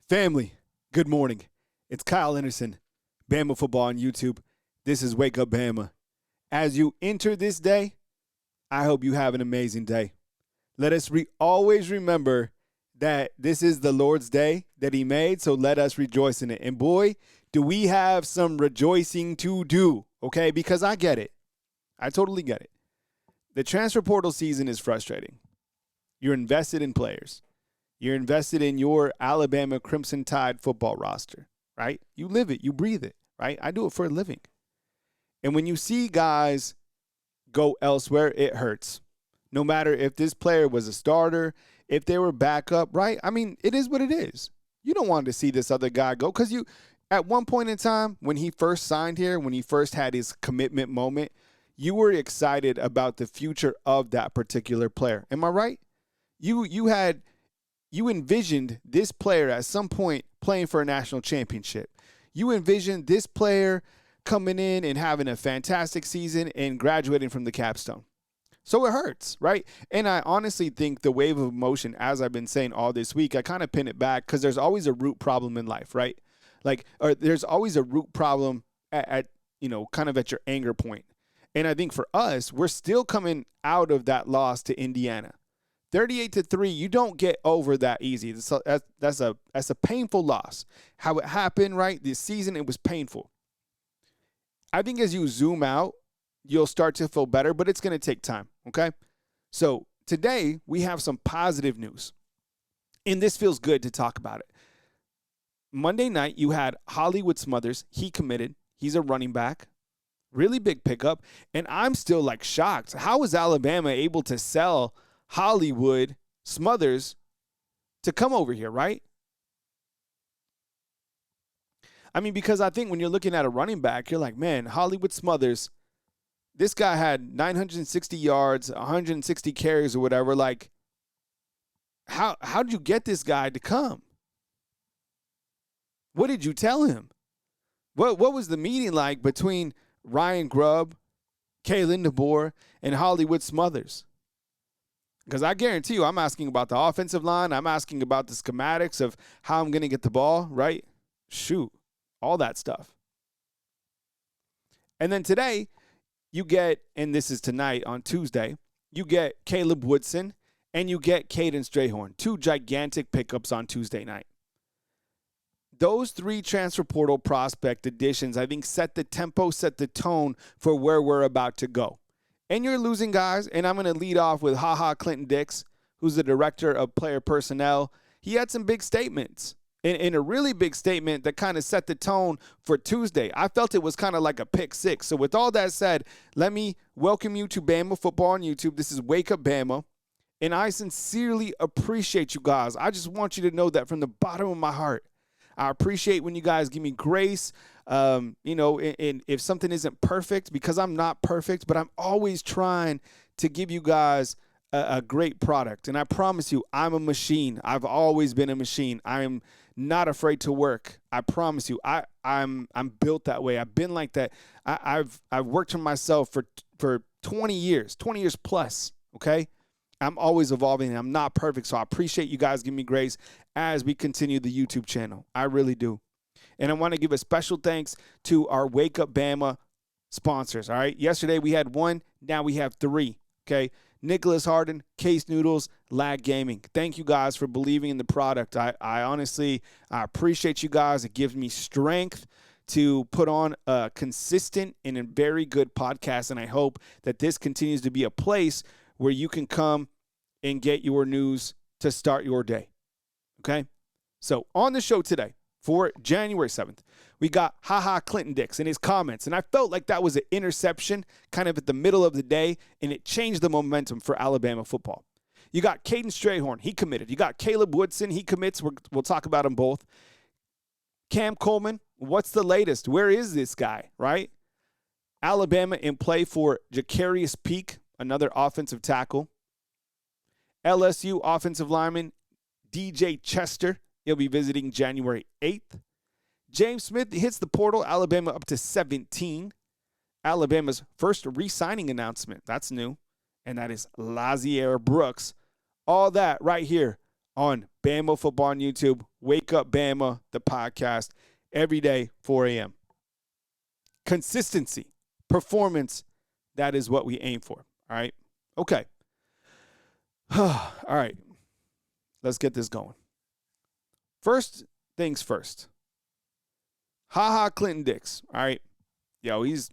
Family, good morning. It's Kyle Henderson, Bama Football on YouTube. This is Wake Up Bama. As you enter this day, I hope you have an amazing day. Let us always remember that this is the Lord's day that he made, so let us rejoice in it. And boy, do we have some rejoicing to do, okay? Because I get it. I totally get it. The transfer portal season is frustrating. You're invested in players. You're invested in your Alabama Crimson Tide football roster, right? You live it. You breathe it, right? I do it for a living. And when you see guys go elsewhere, it hurts. No matter if this player was a starter, if they were backup, right? I mean, it is what it is. You don't want to see this other guy go because you, at one point in time, when he first signed here, when he first had his commitment moment, you were excited about the future of that particular player. Am I right? You envisioned this player at some point playing for a national championship. You envisioned this player coming in and having a fantastic season and graduating from the capstone. So it hurts, right? And I honestly think the wave of emotion, as I've been saying all this week, I kind of pin it back because there's always a root problem in life, right? Or there's always a root problem at kind of at your anger point. And I think for us, we're still coming out of that loss to Indiana. 38-3, you don't get over that easy. That's a painful loss. How it happened, right? This season, it was painful. I think as you zoom out, you'll start to feel better, but it's going to take time, okay? So today, we have some positive news, and this feels good to talk about it. Monday night, you had Hollywood Smothers. He committed. He's a running back. Really big pickup, and I'm still, shocked. How was Alabama able to sell Hollywood Smothers to come over here, right? I mean, because I think when you're looking at a running back, you're like, man, Hollywood Smothers, this guy had 960 yards, 160 carries or whatever. How did you get this guy to come? What did you tell him? What was the meeting like between Ryan Grubb, Kalen, DeBoer, and Hollywood Smothers? Because I guarantee you, I'm asking about the offensive line. I'm asking about the schematics of how I'm going to get the ball, right? Shoot, all that stuff. And then today, you get, and this is tonight on Tuesday, you get Caleb Woodson and you get Kaden Strayhorn, two gigantic pickups on Tuesday night. Those three transfer portal prospect additions, I think, set the tempo, set the tone for where we're about to go. And you're losing guys, and I'm going to lead off with Ha Clinton-Dix, who's the director of player personnel. He had some big statements, and a really big statement that kind of set the tone for Tuesday. I felt it was kind of like a pick six. So with all that said, let me welcome you to Bama Football on YouTube. This is Wake Up Bama, and I sincerely appreciate you guys. I just want you to know that from the bottom of my heart. I appreciate when you guys give me grace, and if something isn't perfect, because I'm not perfect, but I'm always trying to give you guys a great product. And I promise you, I'm a machine. I've always been a machine. I am not afraid to work. I promise you, I'm built that way. I've been like that. I've worked on myself for 20 years plus, okay? I'm always evolving, and I'm not perfect, so I appreciate you guys giving me grace as we continue the YouTube channel. I really do. And I want to give a special thanks to our Wake Up Bama sponsors, all right? Yesterday we had one, now we have three, okay? Nicholas Harden, Case Noodles, Lag Gaming. Thank you guys for believing in the product. I honestly appreciate you guys. It gives me strength to put on a consistent and a very good podcast, and I hope that this continues to be a place where you can come and get your news to start your day, okay? So on the show today for January 7th, we got Ha Clinton-Dix and his comments, and I felt like that was an interception kind of at the middle of the day, and it changed the momentum for Alabama football. You got Kaden Strayhorn, he committed. You got Caleb Woodson, he commits. We'll talk about them both. Cam Coleman, what's the latest? Where is this guy, right? Alabama in play for Jacarrius Peak, another offensive tackle. LSU offensive lineman DJ Chester. He'll be visiting January 8th. James Smith hits the portal. Alabama up to 17. Alabama's first re-signing announcement. That's new. And that is Lzierre Brooks. All that right here on Bama Football on YouTube. Wake Up Bama, the podcast, every day, 4 a.m. Consistency, performance, that is what we aim for. All right? Okay. All right. Let's get this going. First things first. Ha Clinton-Dix. All right. Yo, he's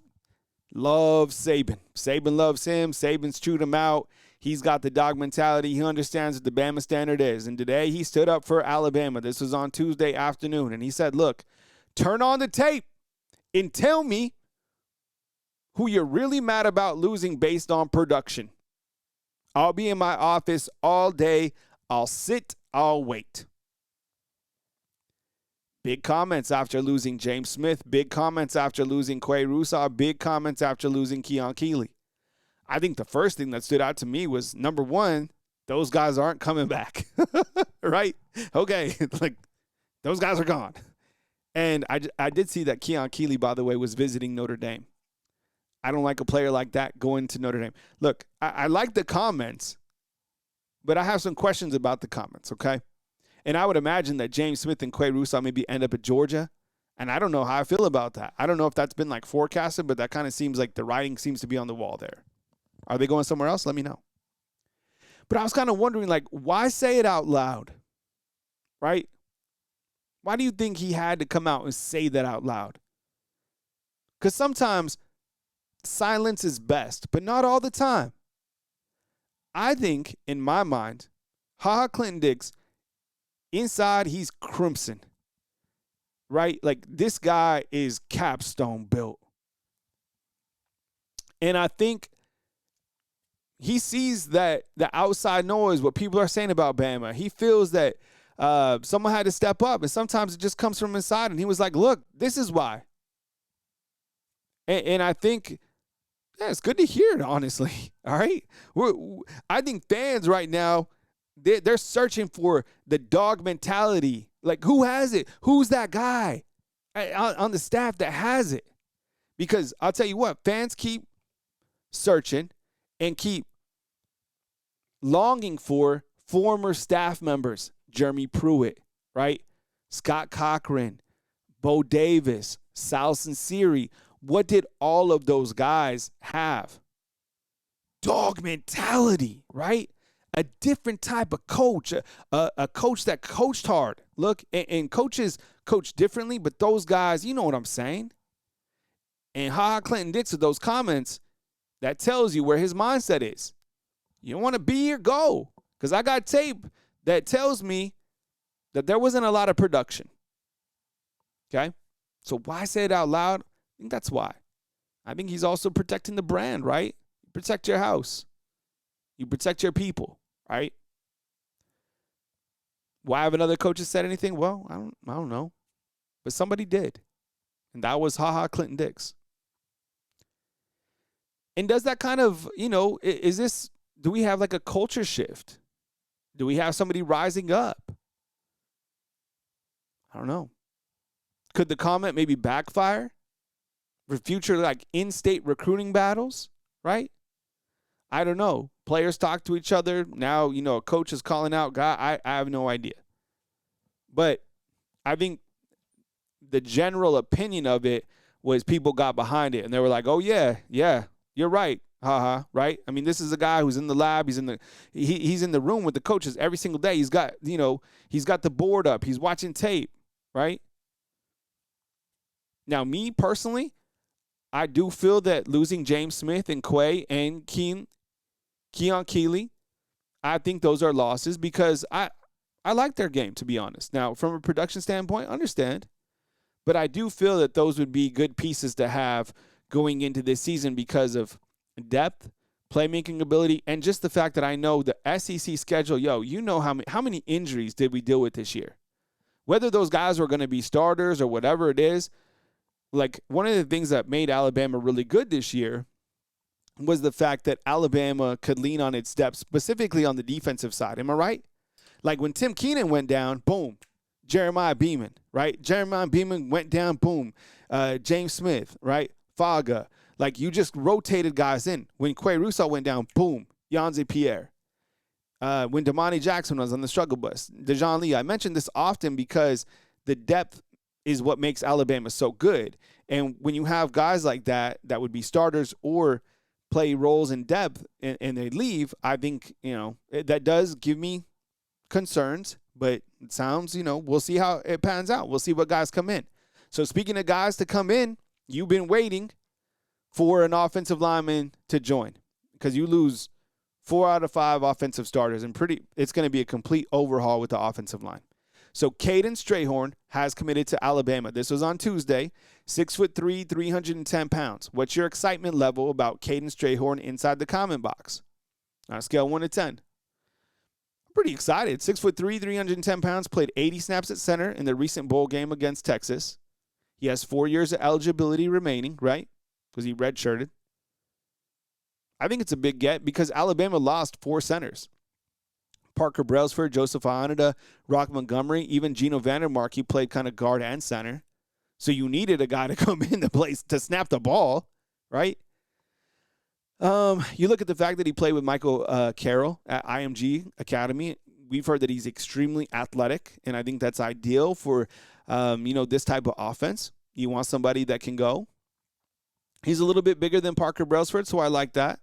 loves Saban. Saban loves him. Saban's chewed him out. He's got the dog mentality. He understands what the Bama standard is. And today he stood up for Alabama. This was on Tuesday afternoon. And he said, look, turn on the tape and tell me who you're really mad about losing based on production. I'll be in my office all day. I'll sit. I'll wait. Big comments after losing James Smith. Big comments after losing Russaw. Big comments after losing Keelan. I think the first thing that stood out to me was, number one, those guys aren't coming back. Right? Okay. Like, those guys are gone. And I did see that Keelan, by the way, was visiting Notre Dame. I don't like a player like that going to Notre Dame. Look, I like the comments, but I have some questions about the comments, okay? And I would imagine that James Smith and Russaw maybe end up at Georgia, and I don't know how I feel about that. I don't know if that's been, like, forecasted, but that kind of seems like the writing seems to be on the wall there. Are they going somewhere else? Let me know. But I was kind of wondering, like, why say it out loud, right? Why do you think he had to come out and say that out loud? Because sometimes silence is best, but not all the time. I think, in my mind, Ha Clinton-Dix, inside, he's crimson, right? Like, this guy is capstone built. And I think he sees that the outside noise, what people are saying about Bama. He feels that someone had to step up, and sometimes it just comes from inside. And he was like, look, this is why. And I think, yeah, it's good to hear it, honestly. All right? I think fans right now, they're searching for the dog mentality. Like, who has it? Who's that guy on the staff that has it? Because I'll tell you what, fans keep searching and keep longing for former staff members. Jeremy Pruitt, right? Scott Cochran, Bo Davis, Sal Sinceri. What did all of those guys have? Dog mentality, right? A different type of coach, a coach that coached hard. Look, and coaches coach differently, but those guys, you know what I'm saying? And Ha Clinton-Dix with those comments, that tells you where his mindset is. You don't want to be here? Go. Because I got tape that tells me that there wasn't a lot of production. Okay? So why say it out loud? I think that's why. I think he's also protecting the brand, right? You protect your house. You protect your people, right? Why haven't other coaches said anything? Well, I don't know. But somebody did. And that was Ha Clinton-Dix. And does that kind of, do we have like a culture shift? Do we have somebody rising up? I don't know. Could the comment maybe backfire for future like in-state recruiting battles, right? I don't know. Players talk to each other. Now, a coach is calling out guy. I have no idea. But I think the general opinion of it was people got behind it and they were like, oh, yeah, you're right. Right? I mean, this is a guy who's in the lab. He's in the room with the coaches every single day. He's got the board up. He's watching tape, right? Now, me personally, I do feel that losing James Smith and Quay and Keelan Keeley, I think those are losses because I like their game, to be honest. Now, from a production standpoint, I understand. But I do feel that those would be good pieces to have going into this season because of depth, playmaking ability, and just the fact that I know the SEC schedule, how many injuries did we deal with this year? Whether those guys were going to be starters or whatever it is, like one of the things that made Alabama really good this year was the fact that Alabama could lean on its depth, specifically on the defensive side. Am I right? Like when Tim Keenan went down, boom, Jeremiah Beeman, right? Jeremiah Beeman went down, boom. James Smith, right? Faga. Like you just rotated guys in. When Russaw went down, boom, Yanzi Pierre. when Damani Jackson was on the struggle bus, Dejon Lee. I mentioned this often because the depth is what makes Alabama so good. And when you have guys like that would be starters or play roles in depth and they leave, I think, that does give me concerns, but it sounds, we'll see how it pans out. We'll see what guys come in. So speaking of guys to come in, you've been waiting for an offensive lineman to join because you lose 4 out of 5 offensive starters and it's going to be a complete overhaul with the offensive line. So Kaden Strayhorn has committed to Alabama. This was on Tuesday, 6'3", 310 pounds. What's your excitement level about Kaden Strayhorn inside the comment box? On a scale 1 to 10. I'm pretty excited. 6'3", 310 pounds, played 80 snaps at center in the recent bowl game against Texas. He has 4 years of eligibility remaining, right? Because he redshirted. I think it's a big get because Alabama lost 4 centers. Parker Brailsford, Joseph Ayanada, Rock Montgomery, even Geno Vandermark, he played kind of guard and center. So you needed a guy to come in the place to snap the ball, right? You look at the fact that he played with Michael Carroll at IMG Academy. We've heard that he's extremely athletic, and I think that's ideal for, this type of offense. You want somebody that can go. He's a little bit bigger than Parker Brailsford, so I like that.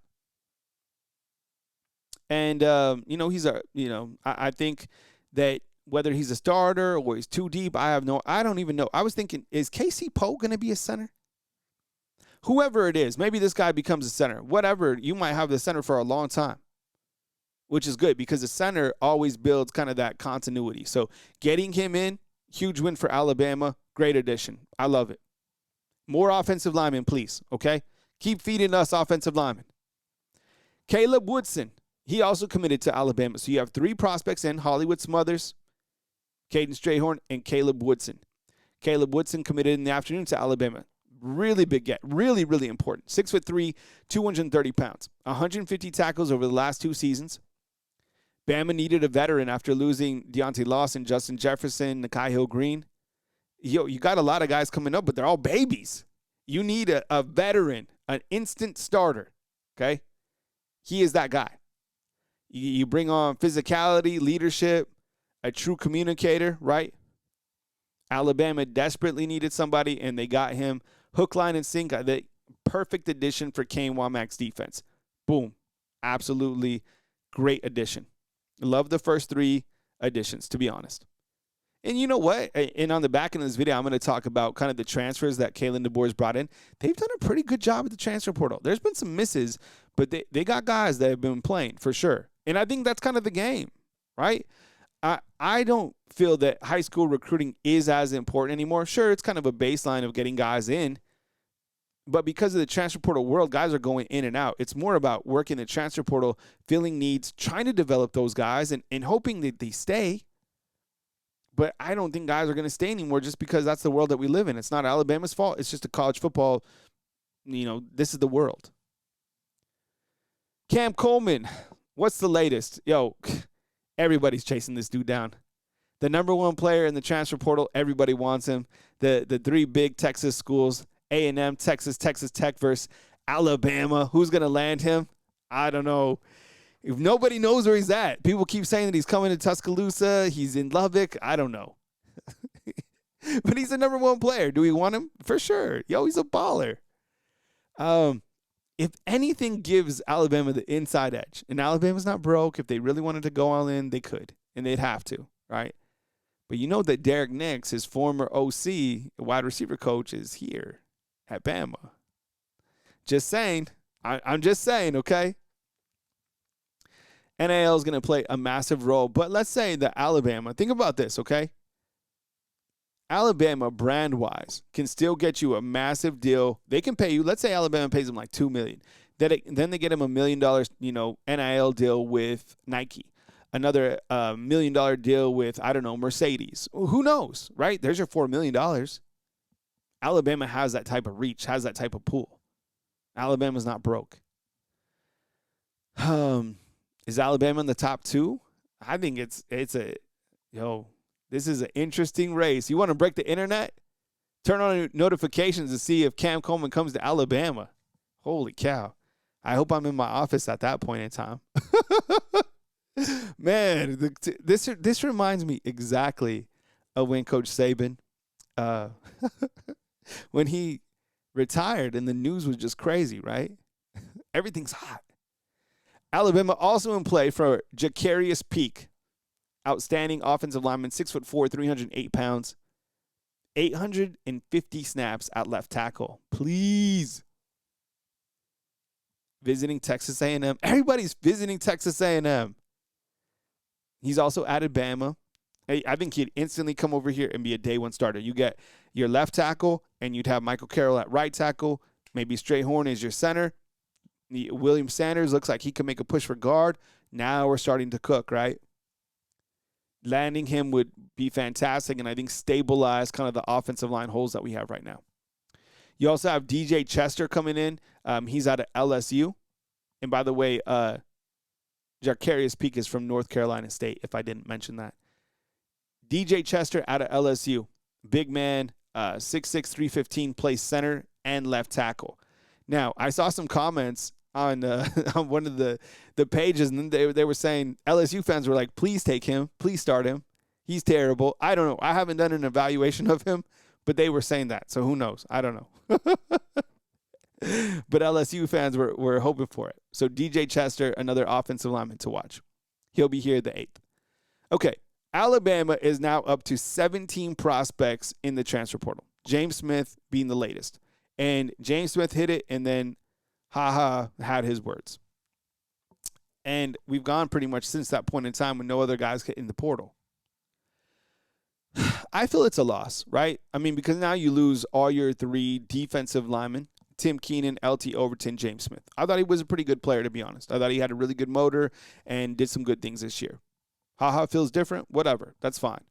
And, I think that whether he's a starter or he's too deep, I don't even know. I was thinking, is Casey Poe going to be a center? Whoever it is, maybe this guy becomes a center. Whatever, you might have the center for a long time, which is good because the center always builds kind of that continuity. So getting him in, huge win for Alabama, great addition. I love it. More offensive linemen, please, okay? Keep feeding us offensive linemen. Caleb Woodson. He also committed to Alabama. So you have 3 prospects in, Hollywood Smothers, Kaden Strayhorn, and Caleb Woodson. Caleb Woodson committed in the afternoon to Alabama. Really big get. Really, really important. 6'3", 230 pounds. 150 tackles over the last 2 seasons. Bama needed a veteran after losing Deontay Lawson, Justin Jefferson, Nakai Hill-Green. You got a lot of guys coming up, but they're all babies. You need a veteran, an instant starter, okay? He is that guy. You bring on physicality, leadership, a true communicator, right? Alabama desperately needed somebody, and they got him. Hook, line, and sinker. The perfect addition for Kane Womack's defense. Boom. Absolutely great addition. Love the first 3 additions, to be honest. And you know what? And on the back end of this video, I'm going to talk about kind of the transfers that Kalen DeBoer's brought in. They've done a pretty good job at the transfer portal. There's been some misses, but they got guys that have been playing for sure. And I think that's kind of the game, right? I don't feel that high school recruiting is as important anymore. Sure, it's kind of a baseline of getting guys in. But because of the transfer portal world, guys are going in and out. It's more about working the transfer portal, filling needs, trying to develop those guys, and hoping that they stay. But I don't think guys are going to stay anymore just because that's the world that we live in. It's not Alabama's fault. It's just a college football, this is the world. Cam Coleman, what's the latest? Yo, everybody's chasing this dude down. The number 1 player in the transfer portal, everybody wants him. The 3 big Texas schools, A&M, Texas Tech versus Alabama. Who's going to land him? I don't know. If nobody knows where he's at, people keep saying that he's coming to Tuscaloosa, he's in Lubbock. I don't know. But he's the number 1 player. Do we want him? For sure. Yo, he's a baller. If anything gives Alabama the inside edge, and Alabama's not broke, if they really wanted to go all in, they could, and they'd have to, right? But you know that Derek Nix, his former OC, wide receiver coach, is here at Bama. Just saying. I'm just saying, okay? NIL is going to play a massive role. But let's say that Alabama, think about this, okay? Alabama, brand-wise, can still get you a massive deal. They can pay you. Let's say Alabama pays them like $2 million. Then they get them $1 million, NIL deal with Nike. Another $1 million deal with, I don't know, Mercedes. Who knows, right? There's your $4 million. Alabama has that type of reach, has that type of pool. Alabama's not broke. Is Alabama in the top 2? I think this is an interesting race. You want to break the internet? Turn on notifications to see if Cam Coleman comes to Alabama. Holy cow. I hope I'm in my office at that point in time. Man, this reminds me exactly of when Coach Saban, uh, when he retired and the news was just crazy, right? Everything's hot. Alabama also in play for Jacarrius Peak, outstanding offensive lineman, 6'4", 308 pounds, 850 snaps at left tackle. Please. Visiting Texas A&M. Everybody's visiting Texas A&M. He's also added Bama. I think he'd instantly come over here and be a day one starter. You get your left tackle, and you'd have Michael Carroll at right tackle. Maybe Strayhorn is your center. William Sanders looks like he can make a push for guard. Now we're starting to cook, right? Landing him would be fantastic, and I think stabilize kind of the offensive line holes that we have right now. You also have DJ Chester coming in. He's out of LSU. And by the way, Jacarrius Peak is from North Carolina State, if I didn't mention that. DJ Chester out of LSU. Big man, 6'6", 315, plays center and left tackle. Now, I saw some comments on on one of the pages, and they were saying LSU fans were like, please take him. Please start him. He's terrible. I don't know. I haven't done an evaluation of him, but they were saying that. So who knows? I don't know. But LSU fans were hoping for it. So DJ Chester, another offensive lineman to watch. He'll be here the 8th. Okay. Alabama is now up to 17 prospects in the transfer portal. James Smith being the latest. And James Smith hit it, and then had his words. And we've gone pretty much since that point in time when no other guys get in the portal. I feel it's a loss, right? I mean, because now you lose all your 3 defensive linemen, Tim Keenan, LT Overton, James Smith. I thought he was a pretty good player, to be honest. I thought he had a really good motor and did some good things this year. Feels different, whatever. That's fine.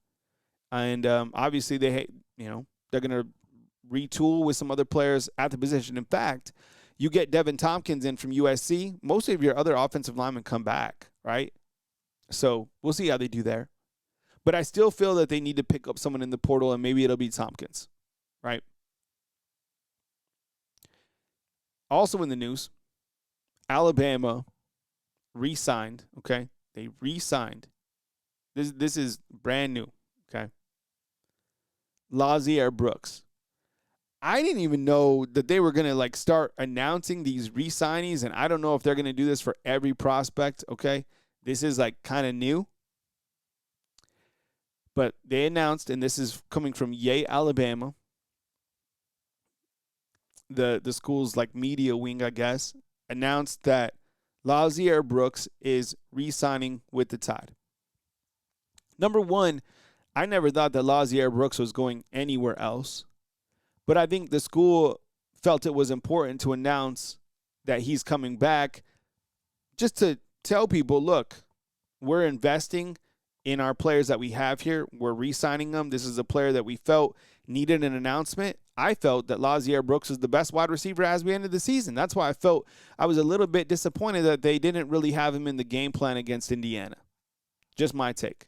And obviously they're going to retool with some other players at the position. In fact, you get Devin Tompkins in from USC. Most of your other offensive linemen come back, right? So we'll see how they do there. But I still feel that they need to pick up someone in the portal, and maybe it'll be Tompkins, right? Also in the news, Alabama re-signed, okay? They re-signed. This is brand new, okay? Lzierre Brooks. I didn't even know that they were going to start announcing these re-signings, and I don't know if they're going to do this for every prospect, okay? This is kind of new. But they announced, and this is coming from Yay, Alabama, the school's media wing, I guess, announced that Lzierre Brooks is re-signing with the Tide. Number one, I never thought that Lzierre Brooks was going anywhere else. But I think the school felt it was important to announce that he's coming back just to tell people, look, we're investing in our players that we have here. We're re-signing them. This is a player that we felt needed an announcement. I felt that Lzierre Brooks was the best wide receiver as we ended the season. That's why I was a little bit disappointed that they didn't really have him in the game plan against Indiana. Just my take.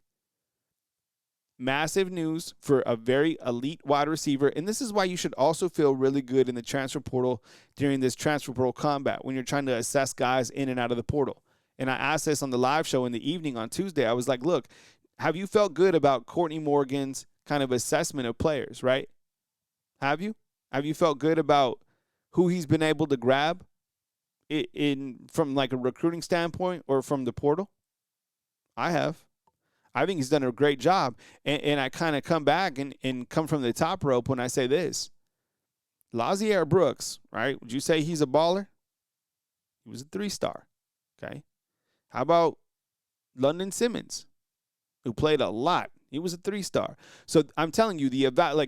Massive news for a very elite wide receiver, and this is why you should also feel really good in the transfer portal during this transfer portal combat when you're trying to assess guys in and out of the portal. And I asked this on the live show in the evening on Tuesday. I was like, look, have you felt good about Courtney Morgan's kind of assessment of players, right? Have you? Have you felt good about who he's been able to grab from a recruiting standpoint or from the portal? I have. I think he's done a great job. And I kind of come back and come from the top rope when I say this. Lzierre Brooks, right? Would you say he's a baller? He was a 3-star, okay? How about London Simmons, who played a lot? He was a 3-star. So I'm telling you,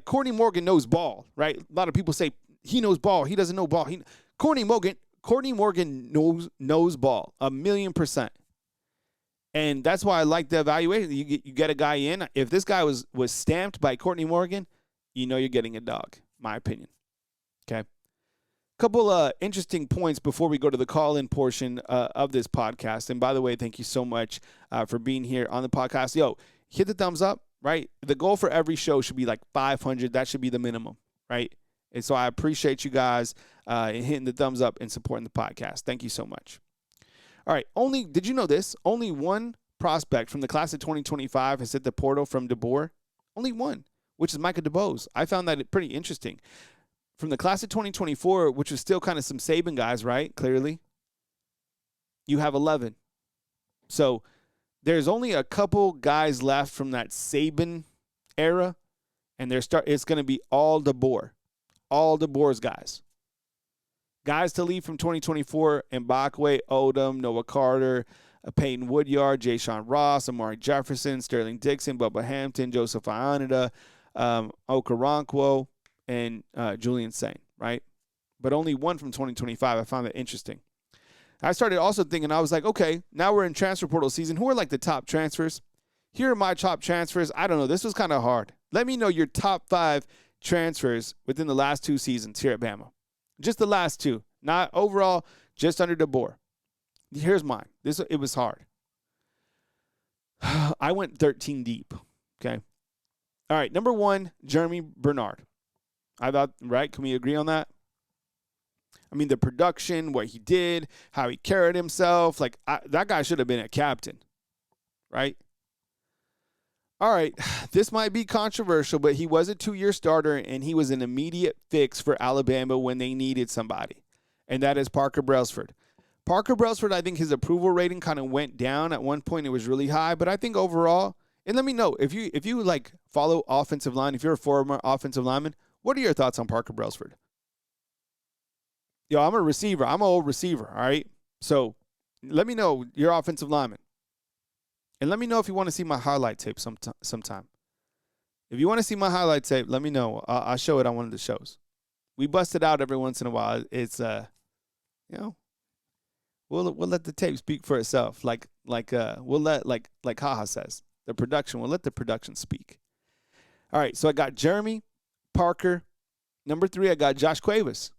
Courtney Morgan knows ball, right? A lot of people say he knows ball. He doesn't know ball. Courtney Morgan knows ball 1,000,000%. And that's why I like the evaluation. You get a guy in. If this guy was stamped by Courtney Morgan, you're getting a dog, my opinion. Okay. Couple interesting points before we go to the call-in portion of this podcast. And by the way, thank you so much for being here on the podcast. Yo, hit the thumbs up, right? The goal for every show should be 500. That should be the minimum, right? And so I appreciate you guys hitting the thumbs up and supporting the podcast. Thank you so much. All right, did you know this? Only one prospect from the class of 2025 has hit the portal from DeBoer? Only one, which is Micah DeBose. I found that pretty interesting. From the class of 2024, which was still kind of some Saban guys, right? Clearly. You have 11. So there's only a couple guys left from that Saban era, and it's going to be all DeBoer. All DeBoer's guys. Guys to leave from 2024, Mbakwe, Odom, Noah Carter, Peyton Woodyard, Ja'Shawn Ross, Amari Jefferson, Sterling Dixon, Bubba Hampton, Joseph Ionita, Okoronkwo, and Julian Sain, right? But only one from 2025. I found that interesting. I started also thinking, I was like, okay, now we're in transfer portal season. Who are like the top transfers? Here are my top transfers. I don't know. This was kind of hard. Let me know your top 5 transfers within the last 2 seasons here at Bama. Just the last 2. Not overall, just under DeBoer. Here's mine. It was hard. I went 13 deep, okay? All right, number 1, Jeremy Bernard. I thought, right? Can we agree on that? I mean, the production, what he did, how he carried himself. Like, that guy should have been a captain, right? All right, this might be controversial, but he was a 2-year starter, and he was an immediate fix for Alabama when they needed somebody, and that is Parker Brailsford. Parker Brailsford, I think his approval rating kind of went down. At one point, it was really high, but I think overall, and let me know, if you like follow offensive line, if you're a former offensive lineman, what are your thoughts on Parker Brailsford? Yo, I'm a receiver. I'm an old receiver, all right? So let me know your offensive lineman. And let me know if you want to see my highlight tape sometime. If you want to see my highlight tape, let me know. I'll show it on one of the shows. We bust it out every once in a while. It's, we'll let the tape speak for itself. We'll let, like Haha says, we'll let the production speak. All right, so I got Jeremy, Parker. Number 3, I got Josh Cuevas.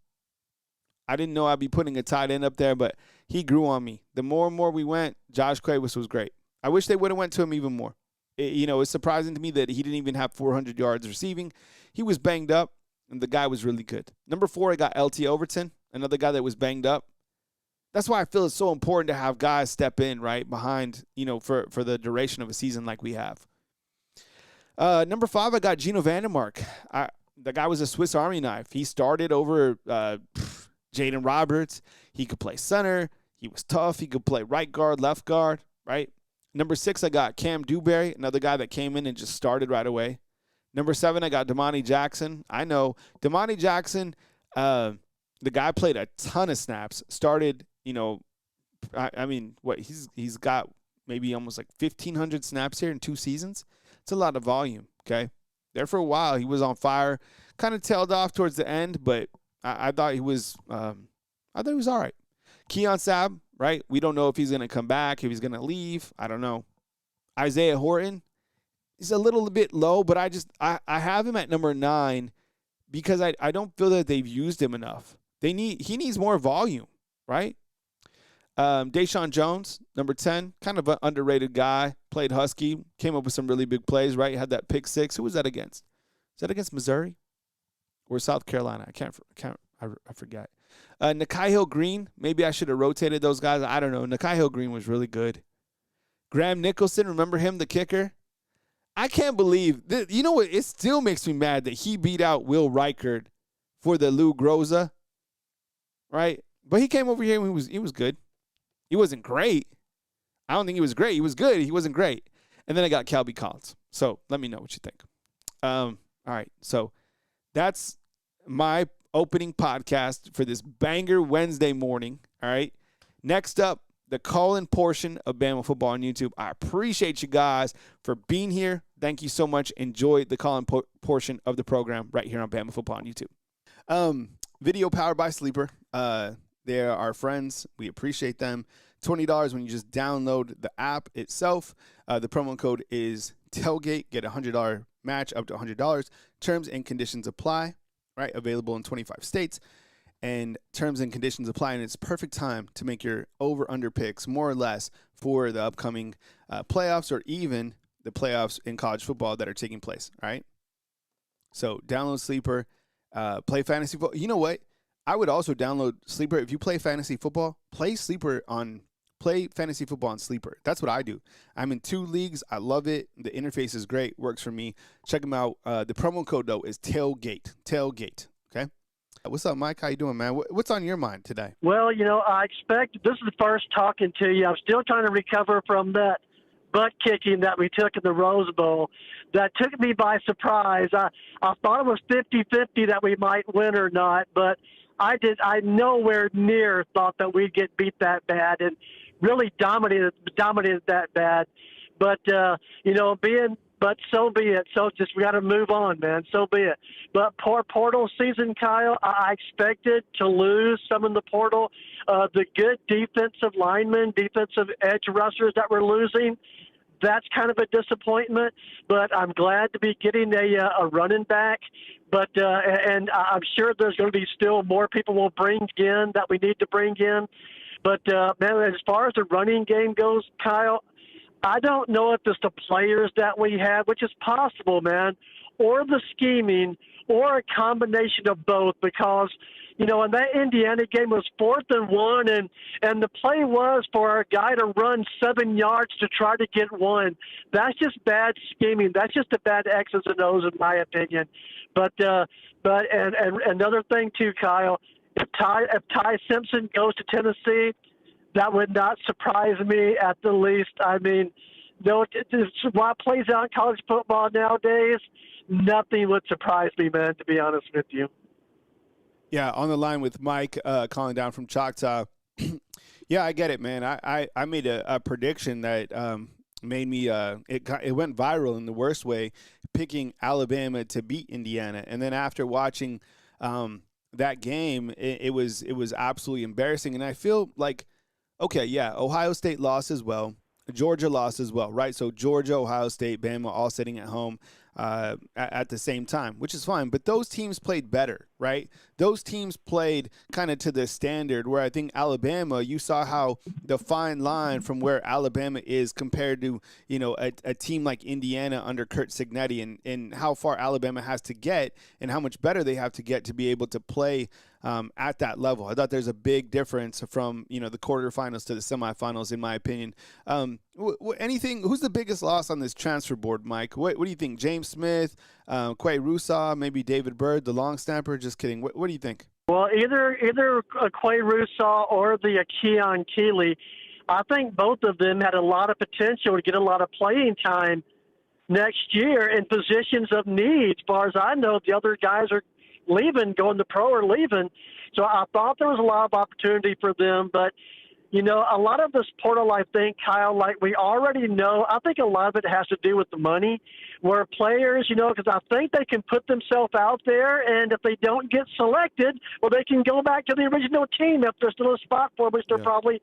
I didn't know I'd be putting a tight end up there, but he grew on me. The more and more we went, Josh Cuevas was great. I wish they would have went to him even more. It's surprising to me that he didn't even have 400 yards receiving. He was banged up, and the guy was really good. Number 4, I got LT Overton, another guy that was banged up. That's why I feel it's so important to have guys step in, right, behind, for the duration of a season like we have. Number 5, I got Geno Vandermark. The guy was a Swiss Army knife. He started over Jaden Roberts. He could play center. He was tough. He could play right guard, left guard, right? Number 6, I got Cam Dewberry, another guy that came in and just started right away. Number 7, I got Damani Jackson. I know Damani Jackson, the guy played a ton of snaps, started, he's got maybe almost like 1,500 snaps here in 2 seasons. It's a lot of volume, okay? There for a while, he was on fire, kind of tailed off towards the end, but I thought he was all right. Keon Sabb, right? We don't know if he's going to come back, if he's going to leave. I don't know. Isaiah Horton, he's a little bit low, but I have him at number 9 because I don't feel that they've used him enough. He needs more volume, right? Deshaun Jones, number 10, kind of an underrated guy, played Husky, came up with some really big plays, right? Had that pick 6. Who was that against? Is that against Missouri or South Carolina? I forget. Nikhil Green, maybe I should have rotated those guys. I don't know. Nikhil Green was really good. Graham Nicholson, remember him, the kicker? I can't believe, you know what? It still makes me mad that he beat out Will Reichard for the Lou Groza, right? But he came over here and he was good. He wasn't great. I don't think he was great. He was good. He wasn't great. And then I got Calby Collins. So let me know what you think. All right. So that's my opening podcast for this banger Wednesday morning. All right. Next up, the call-in portion of Bama Football on YouTube. I appreciate you guys for being here. Thank you so much. Enjoy the call-in portion of the program right here on Bama Football on YouTube. Video powered by Sleeper. They're our friends. We appreciate them. $20 when you just download the app itself. The promo code is TAILGATE. Get a $100 match up to $100. Terms and conditions apply. Right, available in 25 states. And terms and conditions apply, and it's perfect time to make your over-under picks, more or less, for the upcoming playoffs or even the playoffs in college football that are taking place, all right? So download Sleeper, play fantasy football. You know what? I would also download Sleeper. If you play fantasy football, play Sleeper on play fantasy football on Sleeper. That's what I do. I'm in 2 leagues. I love it. The interface is great. Works for me. Check them out. The promo code, though, is Tailgate. Tailgate. Okay? What's up, Mike? How you doing, man? What's on your mind today? Well, I expect this is the first talking to you. I'm still trying to recover from that butt kicking that we took in the Rose Bowl. That took me by surprise. I thought it was 50-50 that we might win or not, but I nowhere near thought that we'd get beat that bad, and really dominated that bad. But but so be it. So just we got to move on, man. So be it. But poor portal season, Kyle. I expected to lose some in the portal. The good defensive linemen, defensive edge rushers that we're losing, that's kind of a disappointment. But I'm glad to be getting a running back. But and I'm sure there's going to be still more people we'll bring in that we need to bring in. But man, as far as the running game goes, Kyle, I don't know if it's the players that we have, which is possible, man, or the scheming, or a combination of both, because, in that Indiana game was 4th and 1, and the play was for a guy to run 7 yards to try to get 1. That's just bad scheming. That's just a bad X's and O's, in my opinion. But another thing, too, Kyle, if Ty Simpson goes to Tennessee, that would not surprise me at the least. I mean, what plays out in college football nowadays, nothing would surprise me, man, to be honest with you. Yeah, on the line with Mike, calling down from Choctaw. Yeah, I get it, man. I made a prediction that made me it went viral in the worst way, picking Alabama to beat Indiana. And then after watching that game, it was absolutely embarrassing. And I feel like, okay, yeah, Ohio State lost as well. Georgia lost as well, right? So Georgia, Ohio State, Bama all sitting at home at the same time, which is fine. But those teams played better, right? Those teams played kind of to the standard, where I think Alabama, you saw how the fine line from where Alabama is compared to, a team like Indiana under Kurt Cignetti, and how far Alabama has to get and how much better they have to get to be able to play at that level. I thought there's a big difference from, the quarterfinals to the semifinals, in my opinion. Who's the biggest loss on this transfer board, Mike? What do you think? James Smith, Quay Russaw, maybe David Bird, the long snapper? Just kidding. What do you think? Well, either Quay Russaw or the Keon Keeley, I think both of them had a lot of potential to get a lot of playing time next year in positions of need. As far as I know, the other guys are leaving, going to pro or leaving. So I thought there was a lot of opportunity for them. But, a lot of this portal, I think, Kyle, like we already know, I think a lot of it has to do with the money, where players, because I think they can put themselves out there, and if they don't get selected, well, they can go back to the original team if there's still a spot for them, which there probably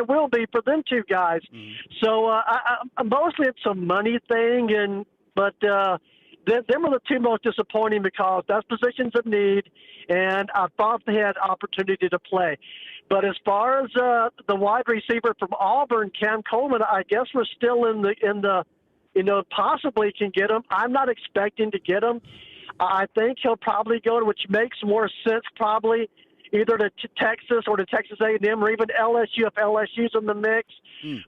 will be for them two guys. Mm-hmm. So mostly it's a money thing, but them were the two most disappointing, because that's positions of need, and I thought they had opportunity to play. But as far as the wide receiver from Auburn, Cam Coleman, I guess we're still in the possibly can get him. I'm not expecting to get him. I think he'll probably go to, which makes more sense, probably either to Texas or to Texas A&M or even LSU if LSU's in the mix.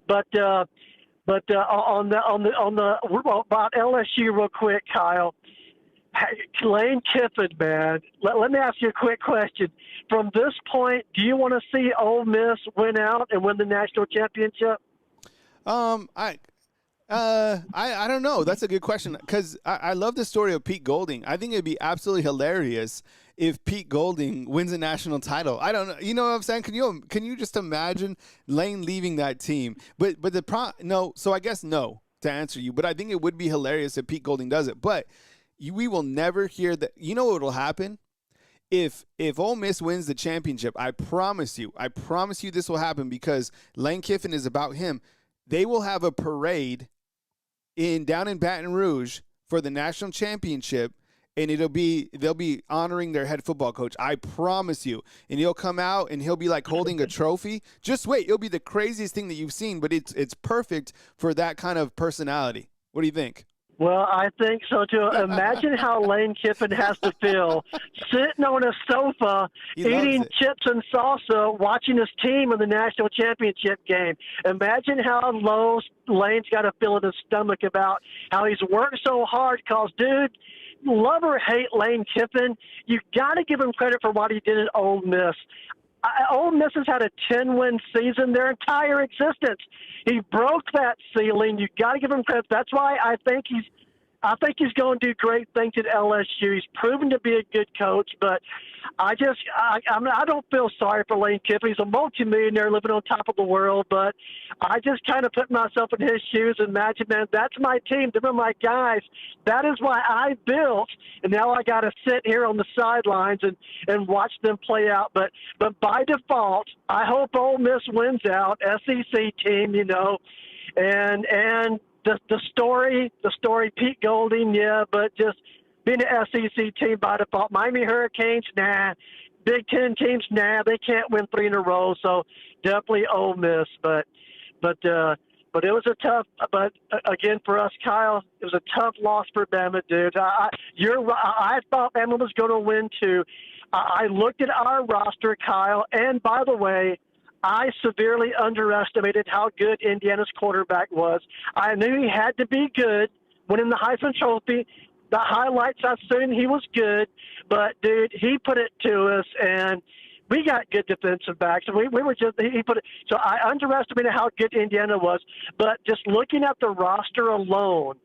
But about LSU real quick, Kyle. Lane Kiffin, man. Let me ask you a quick question. From this point, do you want to see Ole Miss win out and win the national championship? I don't know. That's a good question, because I love the story of Pete Golding. I think it'd be absolutely hilarious if Pete Golding wins a national title. I don't know. You know what I'm saying? Can you just imagine Lane leaving that team? But no. So I guess no to answer you. But I think it would be hilarious if Pete Golding does it. But we will never hear that. You know what will happen? If Ole Miss wins the championship, I promise you this will happen, because Lane Kiffin is about him. They will have a parade down in Baton Rouge for the national championship, and they'll be honoring their head football coach. I promise you. And he'll come out and he'll be like holding a trophy. Just wait, it'll be the craziest thing that you've seen, but it's perfect for that kind of personality. What do you think? Well, I think so too. Imagine how Lane Kiffin has to feel sitting on a sofa, eating chips and salsa, watching his team in the national championship game. Imagine how low Lane's got to feel in his stomach about how he's worked so hard. Because, dude, love or hate Lane Kiffin, you got to give him credit for what he did at Ole Miss. Ole Miss has had a 10-win season their entire existence. He broke that ceiling. You got to give him credit. That's why I think he's going to do great things at LSU. He's proven to be a good coach, but I don't feel sorry for Lane Kiffin. He's a multimillionaire living on top of the world, but I just kind of put myself in his shoes and imagine, man, that's my team. They're my guys. That is why I built, and now I got to sit here on the sidelines and watch them play out. But by default, I hope Ole Miss wins out, SEC team, you know, and the story, Pete Golding, yeah, but just being an SEC team by default. Miami Hurricanes, nah. Big Ten teams, nah. They can't win 3 in a row, so definitely Ole Miss. But it was a tough. But again, for us, Kyle, it was a tough loss for Bama, dude. I thought Bama was going to win too. I looked at our roster, Kyle, and by the way, I severely underestimated how good Indiana's quarterback was. I knew he had to be good. Winning the Heisman Trophy, the highlights I've seen, he was good. But, dude, he put it to us, and we got good defensive backs. We were just – he put it – so I underestimated how good Indiana was. But just looking at the roster alone,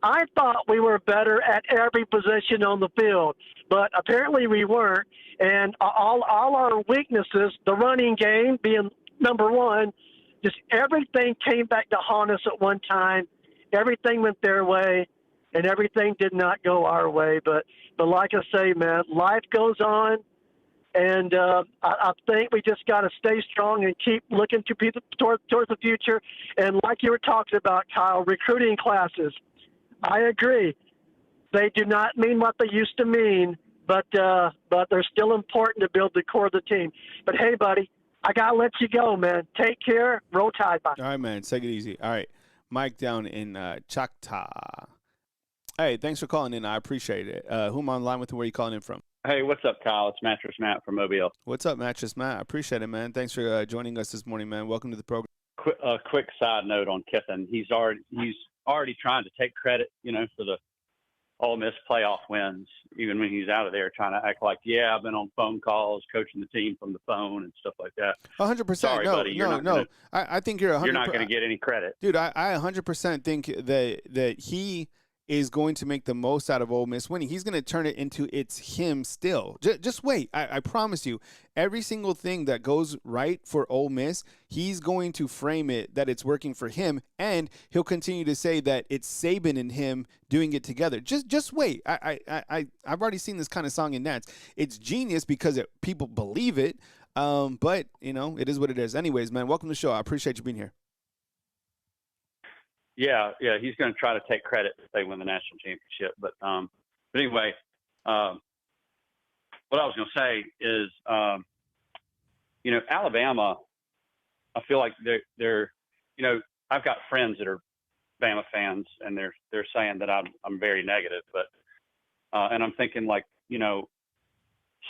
I thought we were better at every position on the field. But apparently we weren't. And all our weaknesses, the running game being number one, just everything came back to haunt us at one time. Everything went their way, and everything did not go our way. But like I say, man, life goes on, and I think we just got to stay strong and keep looking towards the future. And like you were talking about, Kyle, recruiting classes, I agree. They do not mean what they used to mean. But they're still important to build the core of the team. But, hey, buddy, I got to let you go, man. Take care. Roll Tide. Bye. All right, man. Take it easy. All right. Mike down in Choctaw. Hey, thanks for calling in. I appreciate it. Who am I on line with and where are you calling in from? Hey, what's up, Kyle? It's Mattress Matt from Mobile. What's up, Mattress Matt? I appreciate it, man. Thanks for joining us this morning, man. Welcome to the program. Quick side note on Kiffin. He's already trying to take credit, you know, for the Ole Miss playoff wins, even when he's out of there, trying to act like, yeah, I've been on phone calls, coaching the team from the phone and stuff like that. 100%. Sorry, buddy. I think you're 100%. You're not going to get any credit. Dude, I 100% think that he is going to make the most out of Ole Miss winning. He's going to turn it into it's him still. Just wait. I promise you, every single thing that goes right for Ole Miss, he's going to frame it that it's working for him, and he'll continue to say that it's Saban and him doing it together. Just wait. I've already seen this kind of song in Nats. It's genius because people believe it, but, you know, it is what it is. Anyways, man, welcome to the show. I appreciate you being here. Yeah, he's going to try to take credit if they win the national championship. But anyway, what I was going to say is, you know, Alabama, I feel like they're, you know, I've got friends that are Bama fans, and they're saying that I'm very negative, but and I'm thinking, like, you know,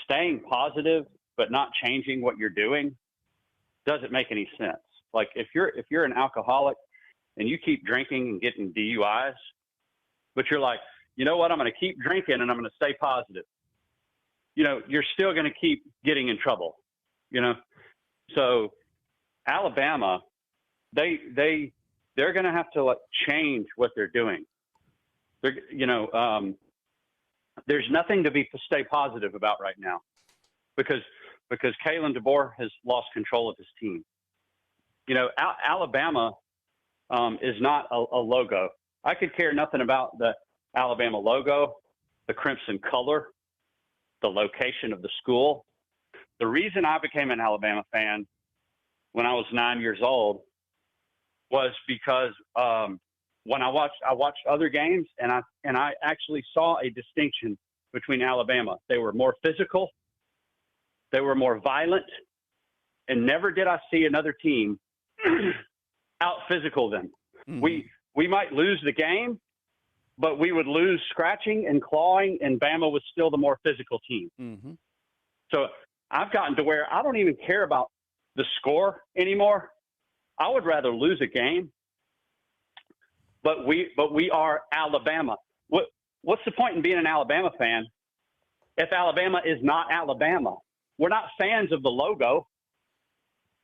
staying positive but not changing what you're doing doesn't make any sense. Like, if you're an alcoholic and you keep drinking and getting DUIs, but you're like, you know what, I'm going to keep drinking and I'm going to stay positive. You know, you're still going to keep getting in trouble, you know? So Alabama, they're going to have to, like, change what they're doing. They're, you know, there's nothing to stay positive about right now because Kalen DeBoer has lost control of his team. You know, Alabama is not a logo. I could care nothing about the Alabama logo, the crimson color, the location of the school. The reason I became an Alabama fan when I was 9 years old was because when I watched other games, and I actually saw a distinction between Alabama. They were more physical, they were more violent, and never did I see another team out physical them. Mm-hmm. We might lose the game, but we would lose scratching and clawing, and Bama was still the more physical team. Mm-hmm. So I've gotten to where I don't even care about the score anymore. I would rather lose a game, but we are Alabama. What's the point in being an Alabama fan if Alabama is not Alabama? We're not fans of the logo.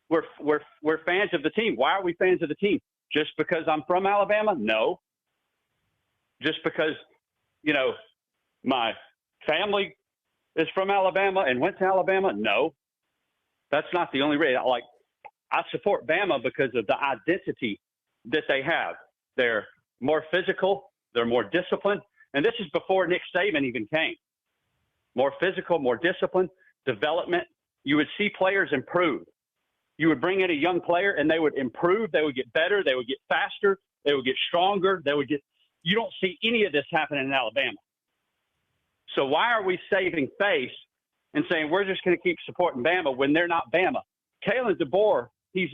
We're fans of the team. Why are we fans of the team? Just because I'm from Alabama? No. Just because, my family is from Alabama and went to Alabama? No. That's not the only reason. I support Bama because of the identity that they have. They're more physical. They're more disciplined. And this is before Nick Saban even came. More physical, more disciplined, development. You would see players improve. You would bring in a young player and they would improve. They would get better. They would get faster. They would get stronger. You don't see any of this happening in Alabama. So why are we saving face and saying we're just going to keep supporting Bama when they're not Bama? Kalen DeBoer, he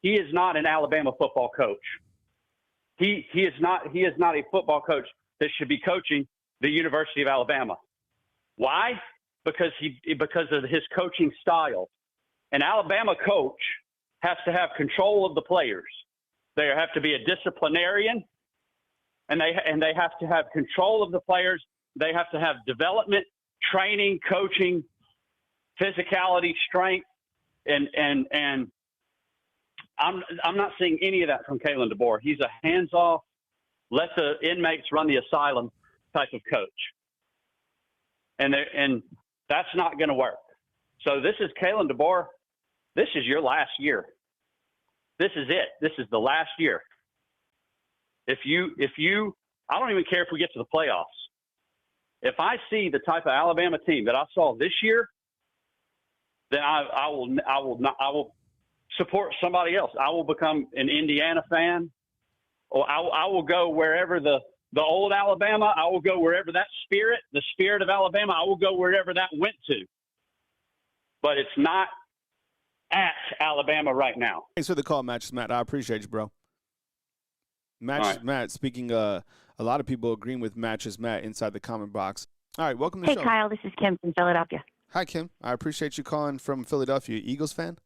is not an Alabama football coach. He is not a football coach that should be coaching the University of Alabama. Why? Because of his coaching style. An Alabama coach has to have control of the players. They have to be a disciplinarian, and they have to have control of the players. They have to have development, training, coaching, physicality, strength, and I'm not seeing any of that from Kalen DeBoer. He's a hands-off, let the inmates run the asylum type of coach, and that's not going to work. So this is Kalen DeBoer. This is your last year. This is it. This is the last year. If you, I don't even care if we get to the playoffs. If I see the type of Alabama team that I saw this year, then I will support somebody else. I will become an Indiana fan, or I will go wherever the old Alabama. I will go wherever the spirit of Alabama. I will go wherever that went to. But it's not at Alabama right now. Thanks for the call, Matches Matt. I appreciate you, bro. Matches Matt. Speaking, a lot of people agreeing with Matches Matt inside the comment box. All right, welcome to the show. Hey, Kyle. This is Kim from Philadelphia. Hi, Kim. I appreciate you calling from Philadelphia. Eagles fan?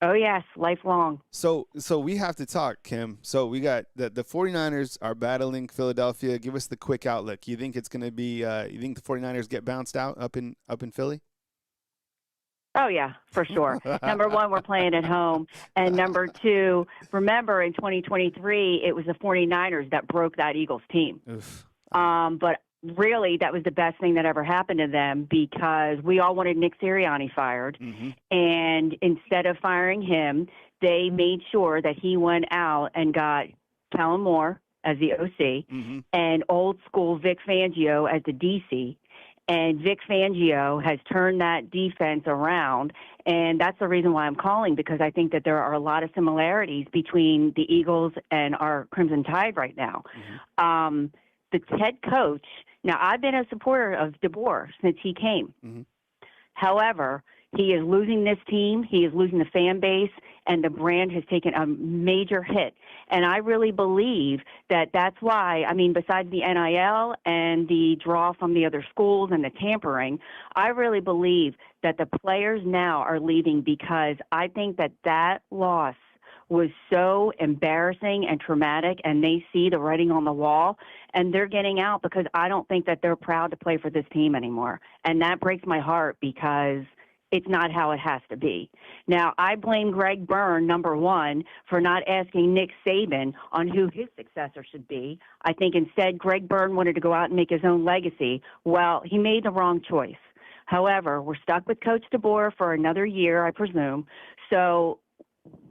Oh, yes, lifelong. So we have to talk, Kim. So we got the 49ers are battling Philadelphia. Give us the quick outlook. You think it's going to be you think the 49ers get bounced out up in Philly? Oh, yeah, for sure. Number one, we're playing at home. And number two, remember in 2023, it was the 49ers that broke that Eagles team. But really, that was the best thing that ever happened to them because we all wanted Nick Sirianni fired. Mm-hmm. And instead of firing him, they made sure that he went out and got Kellen Moore as the OC and old school Vic Fangio as the DC. And Vic Fangio has turned that defense around, and that's the reason why I'm calling, because I think that there are a lot of similarities between the Eagles and our Crimson Tide right now. Mm-hmm. The head coach, now I've been a supporter of DeBoer since he came. Mm-hmm. However, he is losing this team. He is losing the fan base, and the brand has taken a major hit. And I really believe that that's why, I mean, besides the NIL and the draw from the other schools and the tampering, I really believe that the players now are leaving because I think that that loss was so embarrassing and traumatic, and they see the writing on the wall, and they're getting out because I don't think that they're proud to play for this team anymore. And that breaks my heart because it's not how it has to be. Now, I blame Greg Byrne, number one, for not asking Nick Saban on who his successor should be. I think instead Greg Byrne wanted to go out and make his own legacy. Well, he made the wrong choice. However, we're stuck with Coach DeBoer for another year, I presume. So